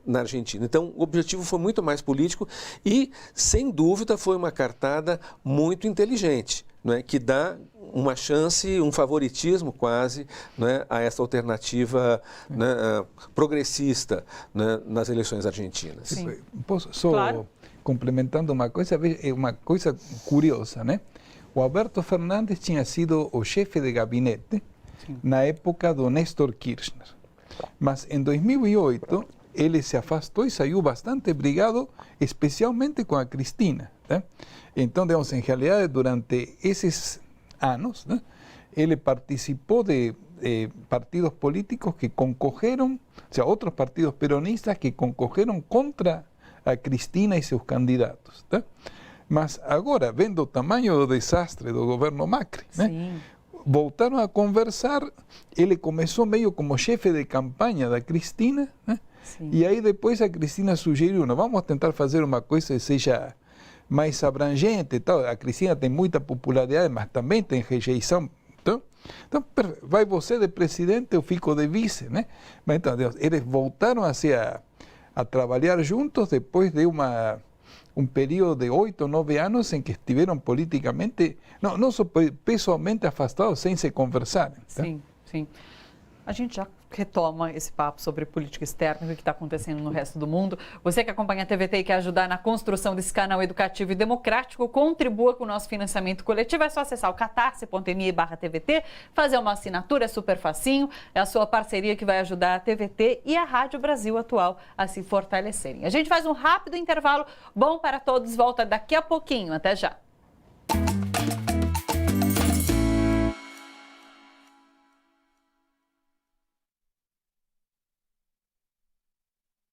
Na Argentina. Então, o objetivo foi muito mais político e, sem dúvida, foi uma cartada muito inteligente, né? Que dá uma chance, um favoritismo quase, né, a essa alternativa, né, progressista, né, nas eleições argentinas. Sim. Posso só complementando uma coisa curiosa, né? O Alberto Fernandes tinha sido o chefe de gabinete na época do Néstor Kirchner, mas em 2008 ele se afastou e saiu bastante brigado, especialmente com a Cristina, né? Então, digamos, em realidade, durante esses anos, né, ele participou de partidos políticos que concorreram, o sea, outros partidos peronistas que concorreram contra a Cristina e seus candidatos, né? Mas agora, vendo o tamanho do desastre do governo Macri, né, voltaram a conversar, ele começou meio como chefe de campanha da Cristina, né? E aí depois a Cristina sugeriu, não, vamos tentar fazer uma coisa que seja mais abrangente e tal. A Cristina tem muita popularidade, mas também tem rejeição. Então, vai você de presidente, eu fico de vice, né? Mas então, eles voltaram a trabalhar juntos depois de um período de 8 ou 9 anos em que estiveram politicamente, não só pessoalmente afastados, sem se conversarem. Tá? Sim. A gente já retoma esse papo sobre política externa e o que está acontecendo no resto do mundo. Você que acompanha a TVT e quer ajudar na construção desse canal educativo e democrático, contribua com o nosso financiamento coletivo. É só acessar o catarse.me/TVT, fazer uma assinatura, é super facinho. É a sua parceria que vai ajudar a TVT e a Rádio Brasil Atual a se fortalecerem. A gente faz um rápido intervalo. Bom para todos, volta daqui a pouquinho. Até já.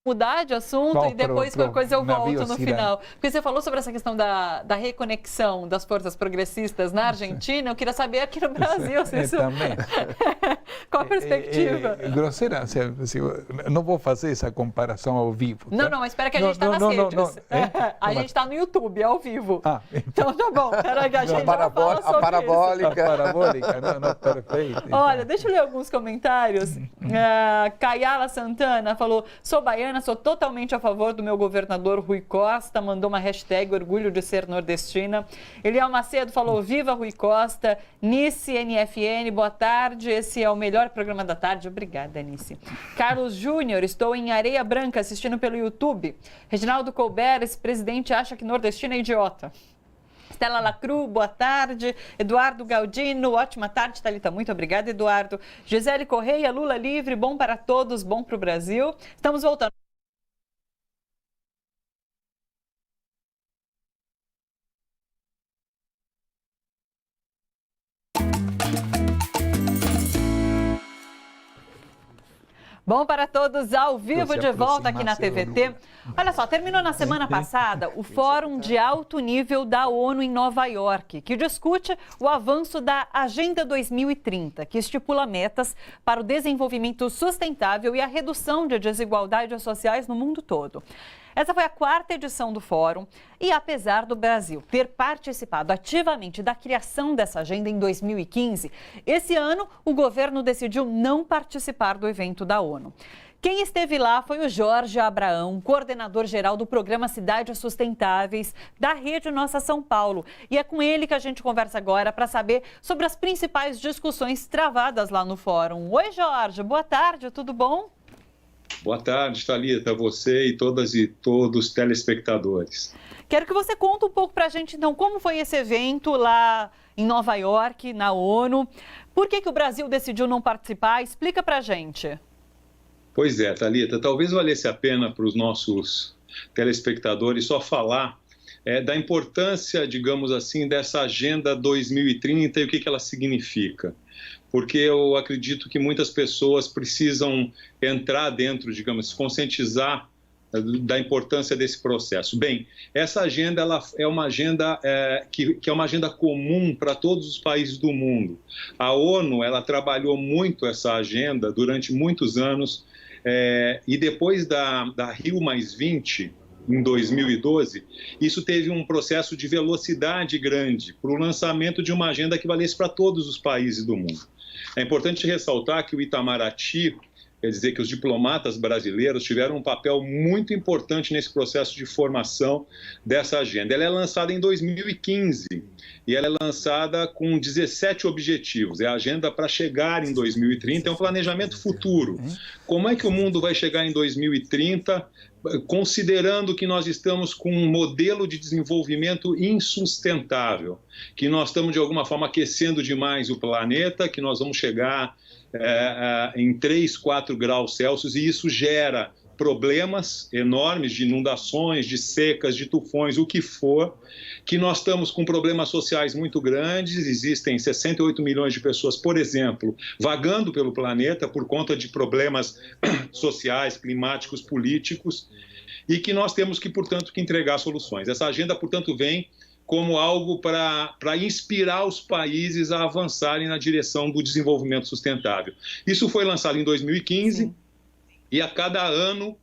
Mudar de assunto e depois qualquer coisa eu volto no final. Porque você falou sobre essa questão da reconexão das forças progressistas na Argentina. Eu queria saber aqui no Brasil. Também. Qual a perspectiva? Grosseira, não vou fazer essa comparação ao vivo. Tá? Não, mas espera que a gente está nas redes. A gente está no YouTube, ao vivo. Então tá bom. Peraí, que a gente já fala sobre a parabólica. A parabólica, não, perfeito. Então. Olha, deixa eu ler alguns comentários. Caiala Santana falou, sou baiana, sou totalmente a favor do meu governador Rui Costa, mandou uma hashtag orgulho de ser nordestina. Eliel Macedo falou, viva Rui Costa. Nice NFN, boa tarde, esse é o melhor programa da tarde. Obrigada, Nice. Carlos Júnior, estou em Areia Branca assistindo pelo YouTube. Reginaldo Colbert, esse presidente acha que nordestino é idiota. Estela Lacru, boa tarde. Eduardo Galdino, ótima tarde, Thalita. Muito obrigada, Eduardo. Gisele Correia, Lula livre, bom para todos, bom para o Brasil. Estamos voltando. Bom para todos, ao vivo de volta aqui na TVT. Olha só, terminou na semana passada o Fórum de Alto Nível da ONU em Nova York, que discute o avanço da Agenda 2030, que estipula metas para o desenvolvimento sustentável e a redução de desigualdades sociais no mundo todo. Essa foi a 4ª edição do Fórum e, apesar do Brasil ter participado ativamente da criação dessa agenda em 2015, esse ano o governo decidiu não participar do evento da ONU. Quem esteve lá foi o Jorge Abraão, coordenador-geral do programa Cidades Sustentáveis da Rede Nossa São Paulo. E é com ele que a gente conversa agora para saber sobre as principais discussões travadas lá no Fórum. Oi, Jorge, boa tarde, tudo bom? Boa tarde, Thalita, você e todas e todos os telespectadores. Quero que você conte um pouco para a gente, então, como foi esse evento lá em Nova York, na ONU. Por que o Brasil decidiu não participar? Explica para a gente. Pois é, Thalita, talvez valesse a pena para os nossos telespectadores só falar da importância, digamos assim, dessa Agenda 2030 e o que ela significa. Porque eu acredito que muitas pessoas precisam entrar dentro, digamos, se conscientizar da importância desse processo. Bem, essa agenda ela é uma agenda que é uma agenda comum para todos os países do mundo. A ONU ela trabalhou muito essa agenda durante muitos anos e depois da Rio+20, em 2012, isso teve um processo de velocidade grande para o lançamento de uma agenda que valesse para todos os países do mundo. É importante ressaltar que o Itamaraty, quer dizer que os diplomatas brasileiros tiveram um papel muito importante nesse processo de formação dessa agenda. Ela é lançada em 2015 e ela é lançada com 17 objetivos. É a agenda para chegar em 2030, é um planejamento futuro. Como é que o mundo vai chegar em 2030, considerando que nós estamos com um modelo de desenvolvimento insustentável, que nós estamos, de alguma forma, aquecendo demais o planeta, que nós vamos chegar em 3, 4 graus Celsius, e isso gera problemas enormes de inundações, de secas, de tufões, o que for, que nós estamos com problemas sociais muito grandes, existem 68 milhões de pessoas, por exemplo, vagando pelo planeta por conta de problemas sociais, climáticos, políticos, e que nós temos que, portanto, que entregar soluções. Essa agenda, portanto, vem como algo para inspirar os países a avançarem na direção do desenvolvimento sustentável. Isso foi lançado em 2015. Sim. E a cada ano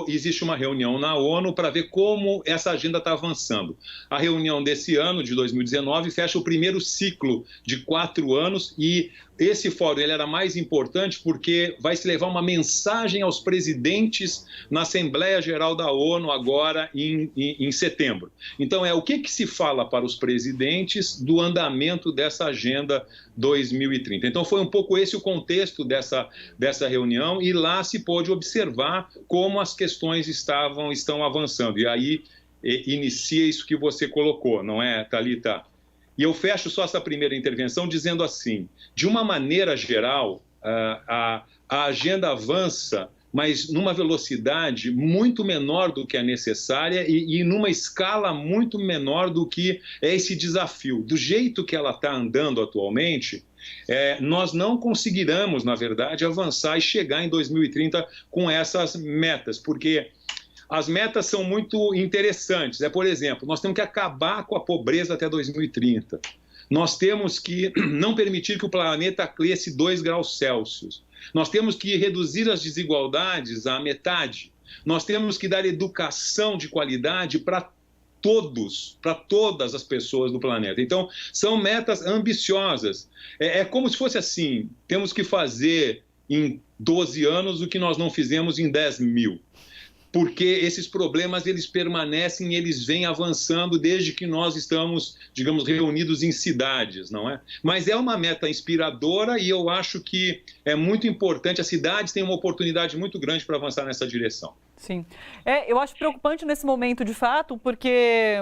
existe uma reunião na ONU para ver como essa agenda está avançando. A reunião desse ano, de 2019, fecha o primeiro ciclo de 4 anos e esse fórum ele era mais importante porque vai se levar uma mensagem aos presidentes na Assembleia Geral da ONU agora em setembro. Então, o que se fala para os presidentes do andamento dessa Agenda 2030. Então, foi um pouco esse o contexto dessa reunião e lá se pôde observar como as questões estão avançando. E aí inicia isso que você colocou, não é, Thalita? E eu fecho só essa primeira intervenção dizendo assim, de uma maneira geral, a agenda avança, mas numa velocidade muito menor do que é necessária e numa escala muito menor do que é esse desafio. Do jeito que ela está andando atualmente, nós não conseguiremos, na verdade, avançar e chegar em 2030 com essas metas, porque as metas são muito interessantes. Por exemplo, nós temos que acabar com a pobreza até 2030. Nós temos que não permitir que o planeta cresça 2 graus Celsius. Nós temos que reduzir as desigualdades à metade. Nós temos que dar educação de qualidade para todas as pessoas do planeta. Então, são metas ambiciosas. É como se fosse assim, temos que fazer em 12 anos o que nós não fizemos em 10.000. Porque esses problemas, eles permanecem, eles vêm avançando desde que nós estamos, digamos, reunidos em cidades, não é? Mas é uma meta inspiradora e eu acho que é muito importante, as cidades têm uma oportunidade muito grande para avançar nessa direção. Sim. Eu acho preocupante nesse momento, de fato, porque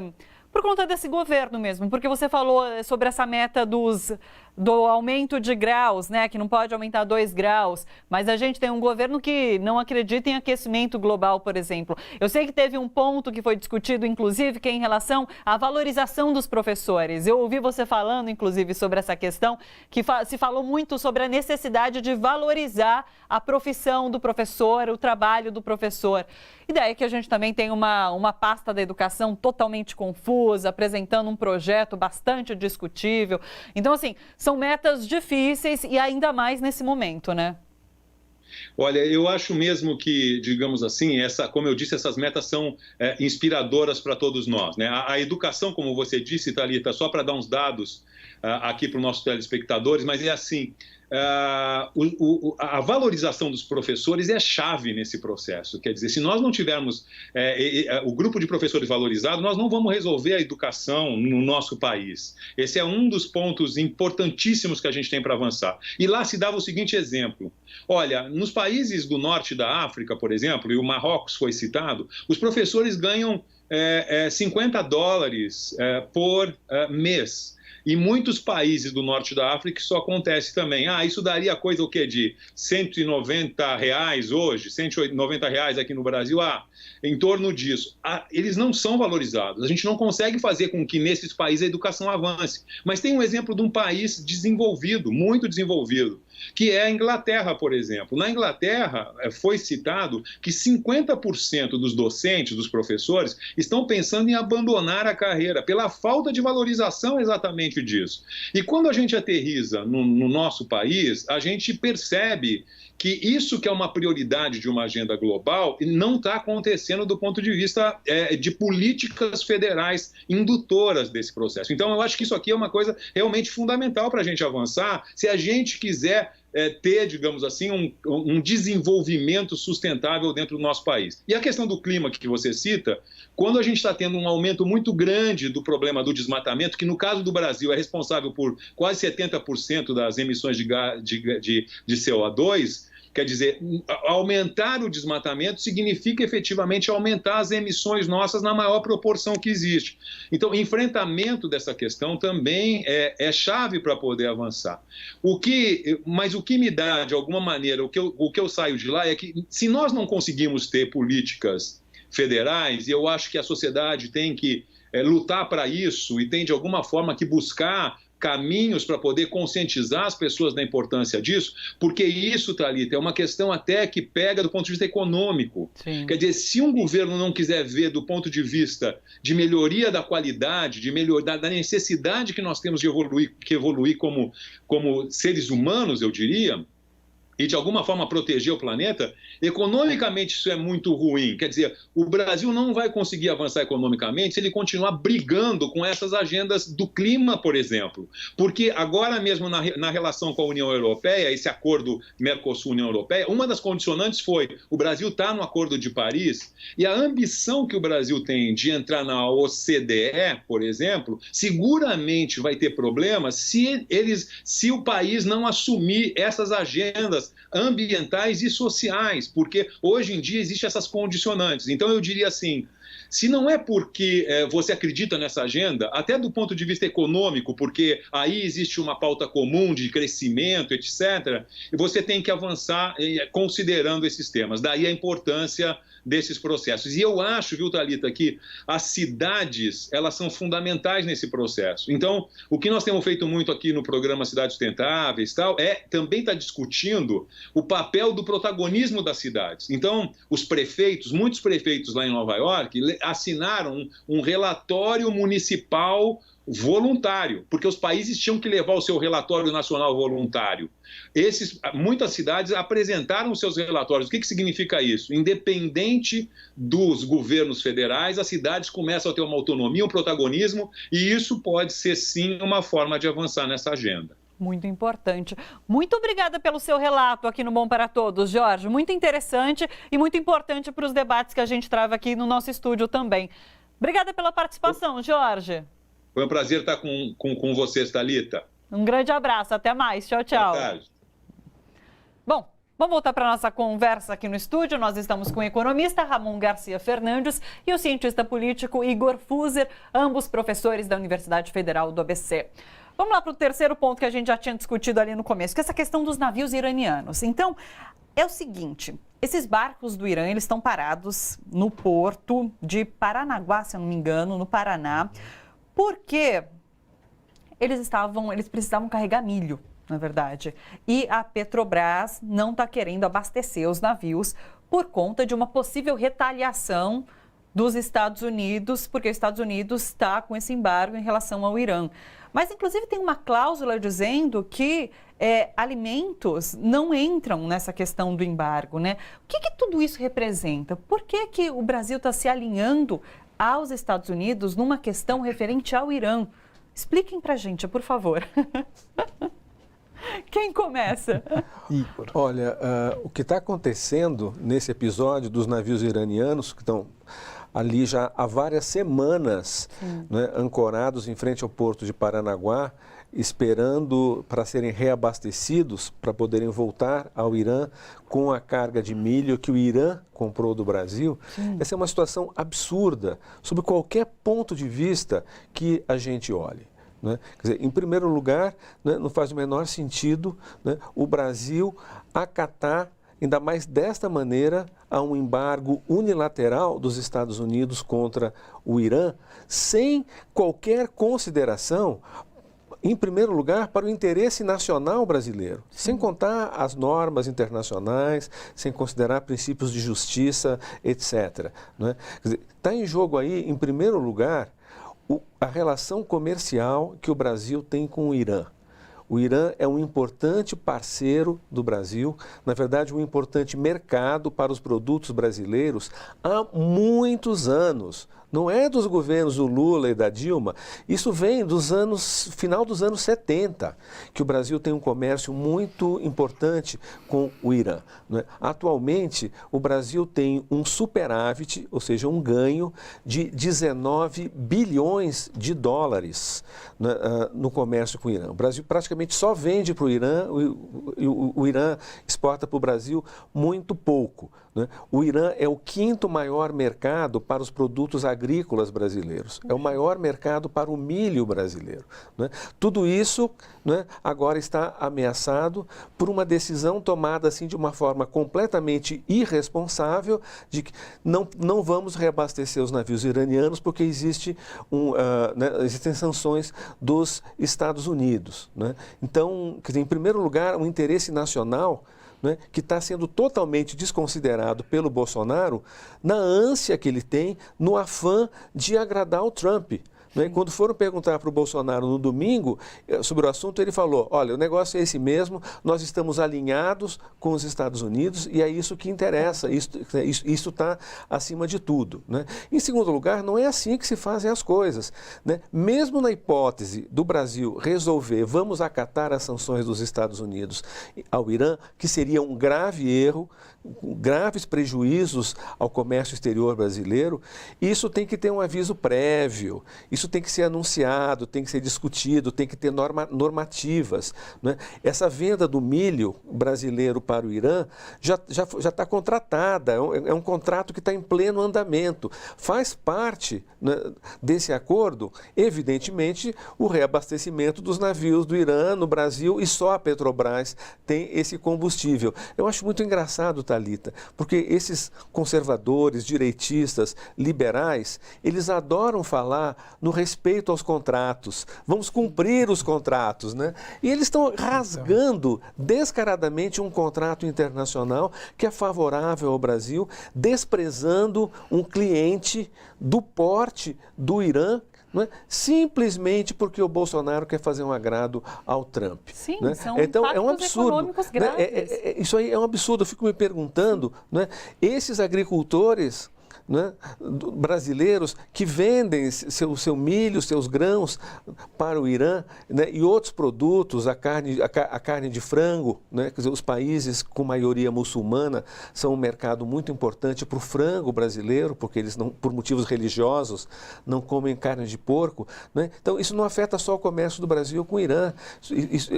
por conta desse governo mesmo, porque você falou sobre essa meta do aumento de graus, né, que não pode aumentar 2 graus, mas a gente tem um governo que não acredita em aquecimento global, por exemplo. Eu sei que teve um ponto que foi discutido, inclusive, que é em relação à valorização dos professores. Eu ouvi você falando, inclusive, sobre essa questão, que se falou muito sobre a necessidade de valorizar a profissão do professor, o trabalho do professor. E daí que a gente também tem uma pasta da educação totalmente confusa, apresentando um projeto bastante discutível. Então, assim, são metas difíceis e ainda mais nesse momento, né? Olha, eu acho mesmo que, digamos assim, como eu disse, essas metas são inspiradoras para todos nós, né? A educação, como você disse, Thalita, só para dar uns dados aqui para os nossos telespectadores, mas é assim, a valorização dos professores é chave nesse processo. Quer dizer, se nós não tivermos o grupo de professores valorizado, nós não vamos resolver a educação no nosso país. Esse é um dos pontos importantíssimos que a gente tem para avançar. E lá se dava o seguinte exemplo. Olha, nos países do norte da África, por exemplo, e o Marrocos foi citado, os professores ganham $50 por mês. Em muitos países do norte da África isso acontece também. Isso daria coisa o quê? De R$190 hoje, R$190 aqui no Brasil? Em torno disso. Eles não são valorizados. A gente não consegue fazer com que nesses países a educação avance. Mas tem um exemplo de um país desenvolvido, muito desenvolvido, que é a Inglaterra, por exemplo. Na Inglaterra, foi citado que 50% dos docentes, dos professores, estão pensando em abandonar a carreira, pela falta de valorização exatamente disso. E quando a gente aterriza no nosso país, a gente percebe que isso que é uma prioridade de uma agenda global não está acontecendo do ponto de vista de políticas federais indutoras desse processo. Então, eu acho que isso aqui é uma coisa realmente fundamental para a gente avançar, se a gente quiser ter, digamos assim, um desenvolvimento sustentável dentro do nosso país. E a questão do clima que você cita, quando a gente está tendo um aumento muito grande do problema do desmatamento, que no caso do Brasil é responsável por quase 70% das emissões de CO2, quer dizer, aumentar o desmatamento significa efetivamente aumentar as emissões nossas na maior proporção que existe. Então, o enfrentamento dessa questão também é chave para poder avançar. Mas o que me dá, de alguma maneira, o que eu saio de lá é que se nós não conseguimos ter políticas federais, e eu acho que a sociedade tem que lutar para isso e tem, de alguma forma, que buscar caminhos para poder conscientizar as pessoas da importância disso, porque isso, Thalita, é uma questão até que pega do ponto de vista econômico. Sim. Quer dizer, se um governo não quiser ver do ponto de vista de melhoria da qualidade, da necessidade que nós temos de evoluir como seres humanos, eu diria, e de alguma forma proteger o planeta, economicamente isso é muito ruim. Quer dizer, o Brasil não vai conseguir avançar economicamente se ele continuar brigando com essas agendas do clima, por exemplo. Porque agora mesmo na relação com a União Europeia, esse acordo Mercosul-União Europeia, uma das condicionantes foi o Brasil está no Acordo de Paris e a ambição que o Brasil tem de entrar na OCDE, por exemplo, seguramente vai ter problemas se o país não assumir essas agendas ambientais e sociais, porque hoje em dia existem essas condicionantes. Então eu diria assim, se não é porque você acredita nessa agenda, até do ponto de vista econômico, porque aí existe uma pauta comum de crescimento, etc., você tem que avançar considerando esses temas. Daí a importância desses processos. E eu acho, viu, Thalita, que as cidades, elas são fundamentais nesse processo. Então, o que nós temos feito muito aqui no programa Cidades Sustentáveis também está discutindo o papel do protagonismo das cidades. Então, muitos prefeitos lá em Nova York assinaram um relatório municipal voluntário, porque os países tinham que levar o seu relatório nacional voluntário. Muitas cidades apresentaram seus relatórios. O que significa isso? Independente dos governos federais, as cidades começam a ter uma autonomia, um protagonismo, e isso pode ser, sim, uma forma de avançar nessa agenda. Muito importante. Muito obrigada pelo seu relato aqui no Bom para Todos, Jorge. Muito interessante e muito importante para os debates que a gente trava aqui no nosso estúdio também. Obrigada pela participação, Jorge. Foi um prazer estar com vocês, Thalita. Um grande abraço. Até mais. Tchau, tchau. Boa tarde. Bom, Vamos voltar para a nossa conversa aqui no estúdio. Nós estamos com o economista Ramon Garcia Fernandes e o cientista político Igor Fuser, ambos professores da Universidade Federal do ABC. Vamos lá para o terceiro ponto que a gente já tinha discutido ali no começo, que é essa questão dos navios iranianos. Então, é o seguinte, esses barcos do Irã, eles estão parados no porto de Paranaguá, se eu não me engano, no Paraná, porque eles precisavam carregar milho, na verdade. E a Petrobras não está querendo abastecer os navios por conta de uma possível retaliação dos Estados Unidos, porque os Estados Unidos está com esse embargo em relação ao Irã. Mas, inclusive, tem uma cláusula dizendo que alimentos não entram nessa questão do embargo, né? O que tudo isso representa? Por que o Brasil está se alinhando aos Estados Unidos numa questão referente ao Irã? Expliquem para a gente, por favor. Quem começa? Olha, o que está acontecendo nesse episódio dos navios iranianos, que estão ali já há várias semanas, né, ancorados em frente ao porto de Paranaguá, esperando para serem reabastecidos, para poderem voltar ao Irã com a carga de milho que o Irã comprou do Brasil. Essa é uma situação absurda, sob qualquer ponto de vista que a gente olhe. Né? Quer dizer, em primeiro lugar, né, não faz o menor sentido, né, o Brasil acatar, ainda mais desta maneira, a um embargo unilateral dos Estados Unidos contra o Irã, sem qualquer consideração, em primeiro lugar, para o interesse nacional brasileiro, sem contar as normas internacionais, sem considerar princípios de justiça, etc. Né? Quer dizer, está em jogo aí, em primeiro lugar, a relação comercial que o Brasil tem com o Irã. O Irã é um importante parceiro do Brasil, na verdade, um importante mercado para os produtos brasileiros há muitos anos. Não é dos governos do Lula e da Dilma, isso vem final dos anos 70, que o Brasil tem um comércio muito importante com o Irã. Né? Atualmente, o Brasil tem um superávit, ou seja, um ganho de 19 bilhões de dólares, né, no comércio com o Irã. O Brasil praticamente só vende para o Irã, o Irã exporta para o Brasil muito pouco. Né? O Irã é o quinto maior mercado para os produtos agrícolas brasileiros, é o maior mercado para o milho brasileiro. Né? Tudo isso, né, agora está ameaçado por uma decisão tomada assim, de uma forma completamente irresponsável de que não vamos reabastecer os navios iranianos porque existem sanções dos Estados Unidos. Né? Então, quer dizer, em primeiro lugar, um interesse nacional, né, que está sendo totalmente desconsiderado pelo Bolsonaro na ânsia que ele tem, no afã de agradar o Trump. Né? Quando foram perguntar para o Bolsonaro no domingo sobre o assunto, ele falou, olha, o negócio é esse mesmo, nós estamos alinhados com os Estados Unidos e é isso que interessa, isso está acima de tudo. Né? Em segundo lugar, não é assim que se fazem as coisas. Né? Mesmo na hipótese do Brasil resolver, vamos acatar as sanções dos Estados Unidos ao Irã, que seria um grave erro, graves prejuízos ao comércio exterior brasileiro, isso tem que ter um aviso prévio, isso tem que ser anunciado, tem que ser discutido, tem que ter normativas. Né? Essa venda do milho brasileiro para o Irã já está contratada, é um contrato que está em pleno andamento. Faz parte, né, desse acordo, evidentemente, o reabastecimento dos navios do Irã no Brasil e só a Petrobras tem esse combustível. Eu acho muito engraçado, Thalita, porque esses conservadores, direitistas, liberais, eles adoram falar no respeito aos contratos, vamos cumprir os contratos, né? E eles estão rasgando descaradamente um contrato internacional que é favorável ao Brasil, desprezando um cliente do porte do Irã, né? Simplesmente porque o Bolsonaro quer fazer um agrado ao Trump. Sim, né? são então é um absurdo. Econômicos graves. Né? Isso aí é um absurdo. Eu fico me perguntando, né? Esses agricultores, né, brasileiros que vendem seu milho, seus grãos para o Irã, né, e outros produtos, a carne de frango, né, quer dizer, os países com maioria muçulmana são um mercado muito importante para o frango brasileiro, porque eles, não, por motivos religiosos, não comem carne de porco. Né? Então, isso não afeta só o comércio do Brasil com o Irã. Isso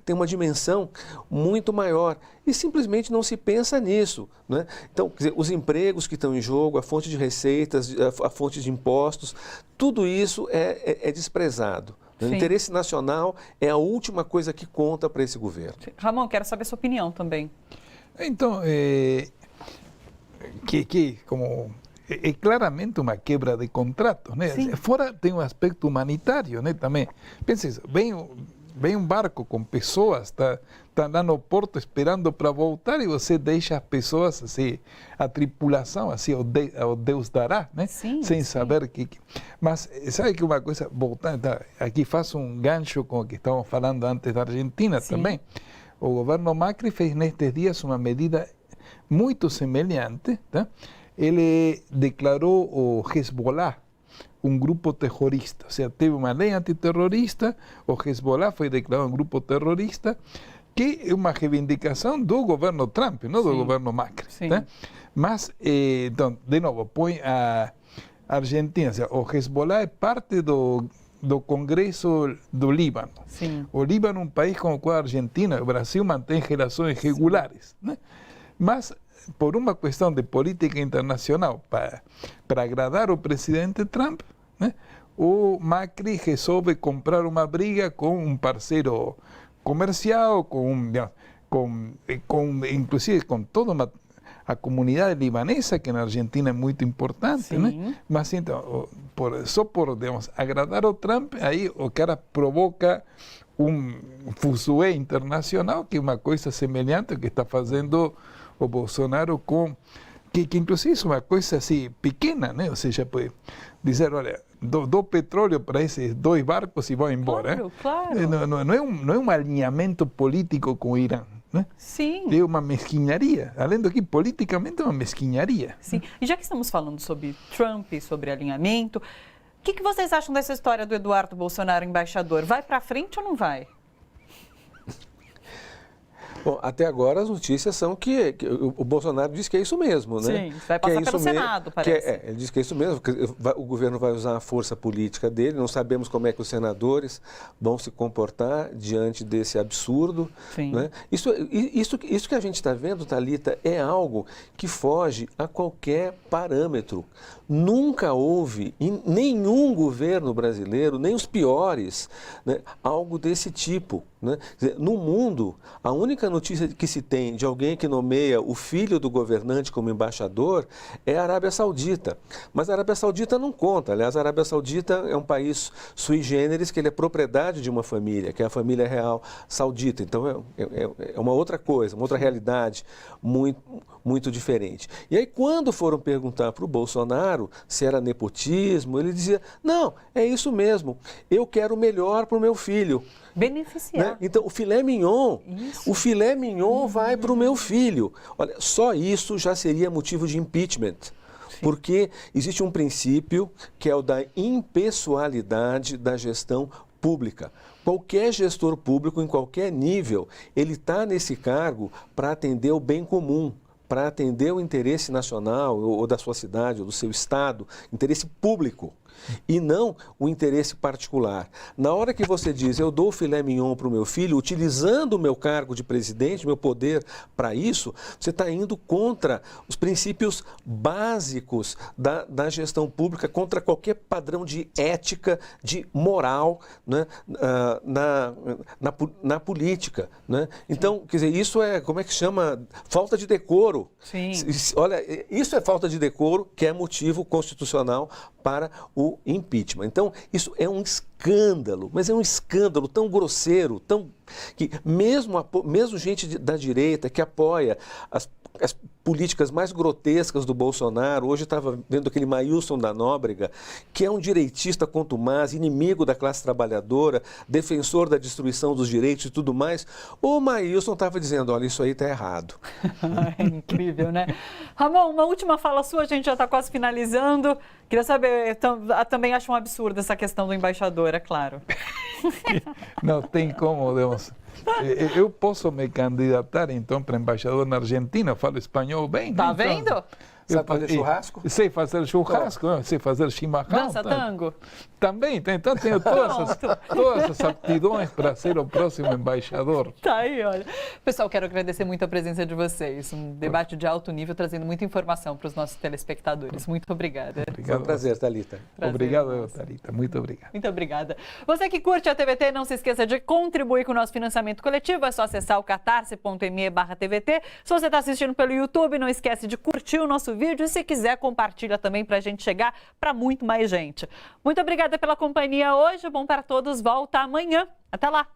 tem uma dimensão muito maior. E simplesmente não se pensa nisso. Né? Então, quer dizer, os empregos que estão em jogo, a fonte de receitas, a fonte de impostos, tudo isso é desprezado. Sim. O interesse nacional é a última coisa que conta para esse governo. Ramon, quero saber sua opinião também. Então, como é claramente uma quebra de contratos, né? Fora tem um aspecto humanitário, né? Também. Pensa isso, vem um barco com pessoas, está lá no porto esperando para voltar e você deixa as pessoas, assim, a tripulação, assim, ao Deus dará, né? Sem saber que... Mas sabe que uma coisa, voltando, aqui faço um gancho com o que estávamos falando antes da Argentina também. O governo Macri fez nestes dias uma medida muito semelhante, tá? Ele declarou o Hezbollah um grupo terrorista, ou seja, teve uma lei antiterrorista, o Hezbollah foi declarado um grupo terrorista, que é uma reivindicação do governo Trump, não do governo Macri. Tá? Mas, então, de novo, põe a Argentina, ou seja, o Hezbollah é parte do Congresso do Líbano. O Líbano é um país com o qual a Argentina e o Brasil mantêm relações regulares. Né? Mas, por uma questão de política internacional, para agradar o presidente Trump, né, o Macri resolve comprar uma briga com um parceiro comercial, inclusive com toda a comunidade libanesa, que na Argentina é muito importante, né? Mas então, só por, digamos, agradar ao Trump, aí o cara provoca um fuzuê internacional, que é uma coisa semelhante ao que está fazendo o Bolsonaro que inclusive é uma coisa assim pequena, né? Ou seja, pode dizer, olha, dou petróleo para esses 2 barcos e vão embora. Claro. Não é um alinhamento político com o Irã. Né? É uma mesquinharia. Além do que, politicamente, é uma mesquinharia. E já que estamos falando sobre Trump, sobre alinhamento, o que vocês acham dessa história do Eduardo Bolsonaro, embaixador? Vai para frente ou não vai? Bom, até agora as notícias são que o Bolsonaro diz que é isso mesmo, né? Vai passar pelo Senado, parece. Ele diz que é isso mesmo, que o governo vai usar a força política dele, não sabemos como é que os senadores vão se comportar diante desse absurdo. Né? Isso que a gente está vendo, Thalita, é algo que foge a qualquer parâmetro. Nunca houve, em nenhum governo brasileiro, nem os piores, né, algo desse tipo. Né? No mundo, a única notícia que se tem de alguém que nomeia o filho do governante como embaixador é a Arábia Saudita. Mas a Arábia Saudita não conta. Aliás, a Arábia Saudita é um país sui generis, que ele é propriedade de uma família, que é a família real saudita. Então, é uma outra coisa, uma outra realidade muito diferente. E aí, quando foram perguntar para o Bolsonaro se era nepotismo, ele dizia, não, é isso mesmo, eu quero o melhor para o meu filho. Beneficiar. Né? Então, o filé mignon vai para o meu filho. Olha, só isso já seria motivo de impeachment. Porque existe um princípio que é o da impessoalidade da gestão pública. Qualquer gestor público, em qualquer nível, ele está nesse cargo para atender o bem comum, para atender o interesse nacional ou da sua cidade ou do seu estado, interesse público. E não o interesse particular. Na hora que você diz, eu dou o filé mignon para o meu filho, utilizando o meu cargo de presidente, meu poder para isso, você está indo contra os princípios básicos da gestão pública, contra qualquer padrão de ética, de moral, né, na política. Né? Então, quer dizer, isso é, como é que chama? Falta de decoro. Olha, isso é falta de decoro, que é motivo constitucional para o impeachment. Então, isso é um escândalo, mas é um escândalo tão grosseiro, que mesmo gente da direita que apoia as políticas mais grotescas do Bolsonaro. Hoje estava vendo aquele Maílson da Nóbrega, que é um direitista contumaz, inimigo da classe trabalhadora, defensor da destruição dos direitos e tudo mais. O Maílson estava dizendo, olha, isso aí está errado. É incrível, né? Ramon, uma última fala sua, a gente já está quase finalizando. Queria saber, também acho um absurdo essa questão do embaixador, é claro. Não tem como, Deus. Eu posso me candidatar então para embaixador na Argentina, falo espanhol bem. Tá então, vendo? Sabe fazer churrasco? Sei fazer churrasco, sei fazer chimarrão. Dança tango? Também, então tenho todas as aptidões para ser o próximo embaixador. Tá aí, olha. Pessoal, quero agradecer muito a presença de vocês. Um debate de alto nível, trazendo muita informação para os nossos telespectadores. Muito obrigada. Foi um prazer, Thalita. Obrigado, Thalita. Muito obrigado. Muito obrigada. Você que curte a TVT, não se esqueça de contribuir com o nosso financiamento coletivo. É só acessar o catarse.me/TVT. Se você está assistindo pelo YouTube, não esquece de curtir o nosso vídeo. E se quiser, compartilha também para a gente chegar para muito mais gente. Muito obrigada pela companhia hoje. Bom para todos. Volta amanhã. Até lá.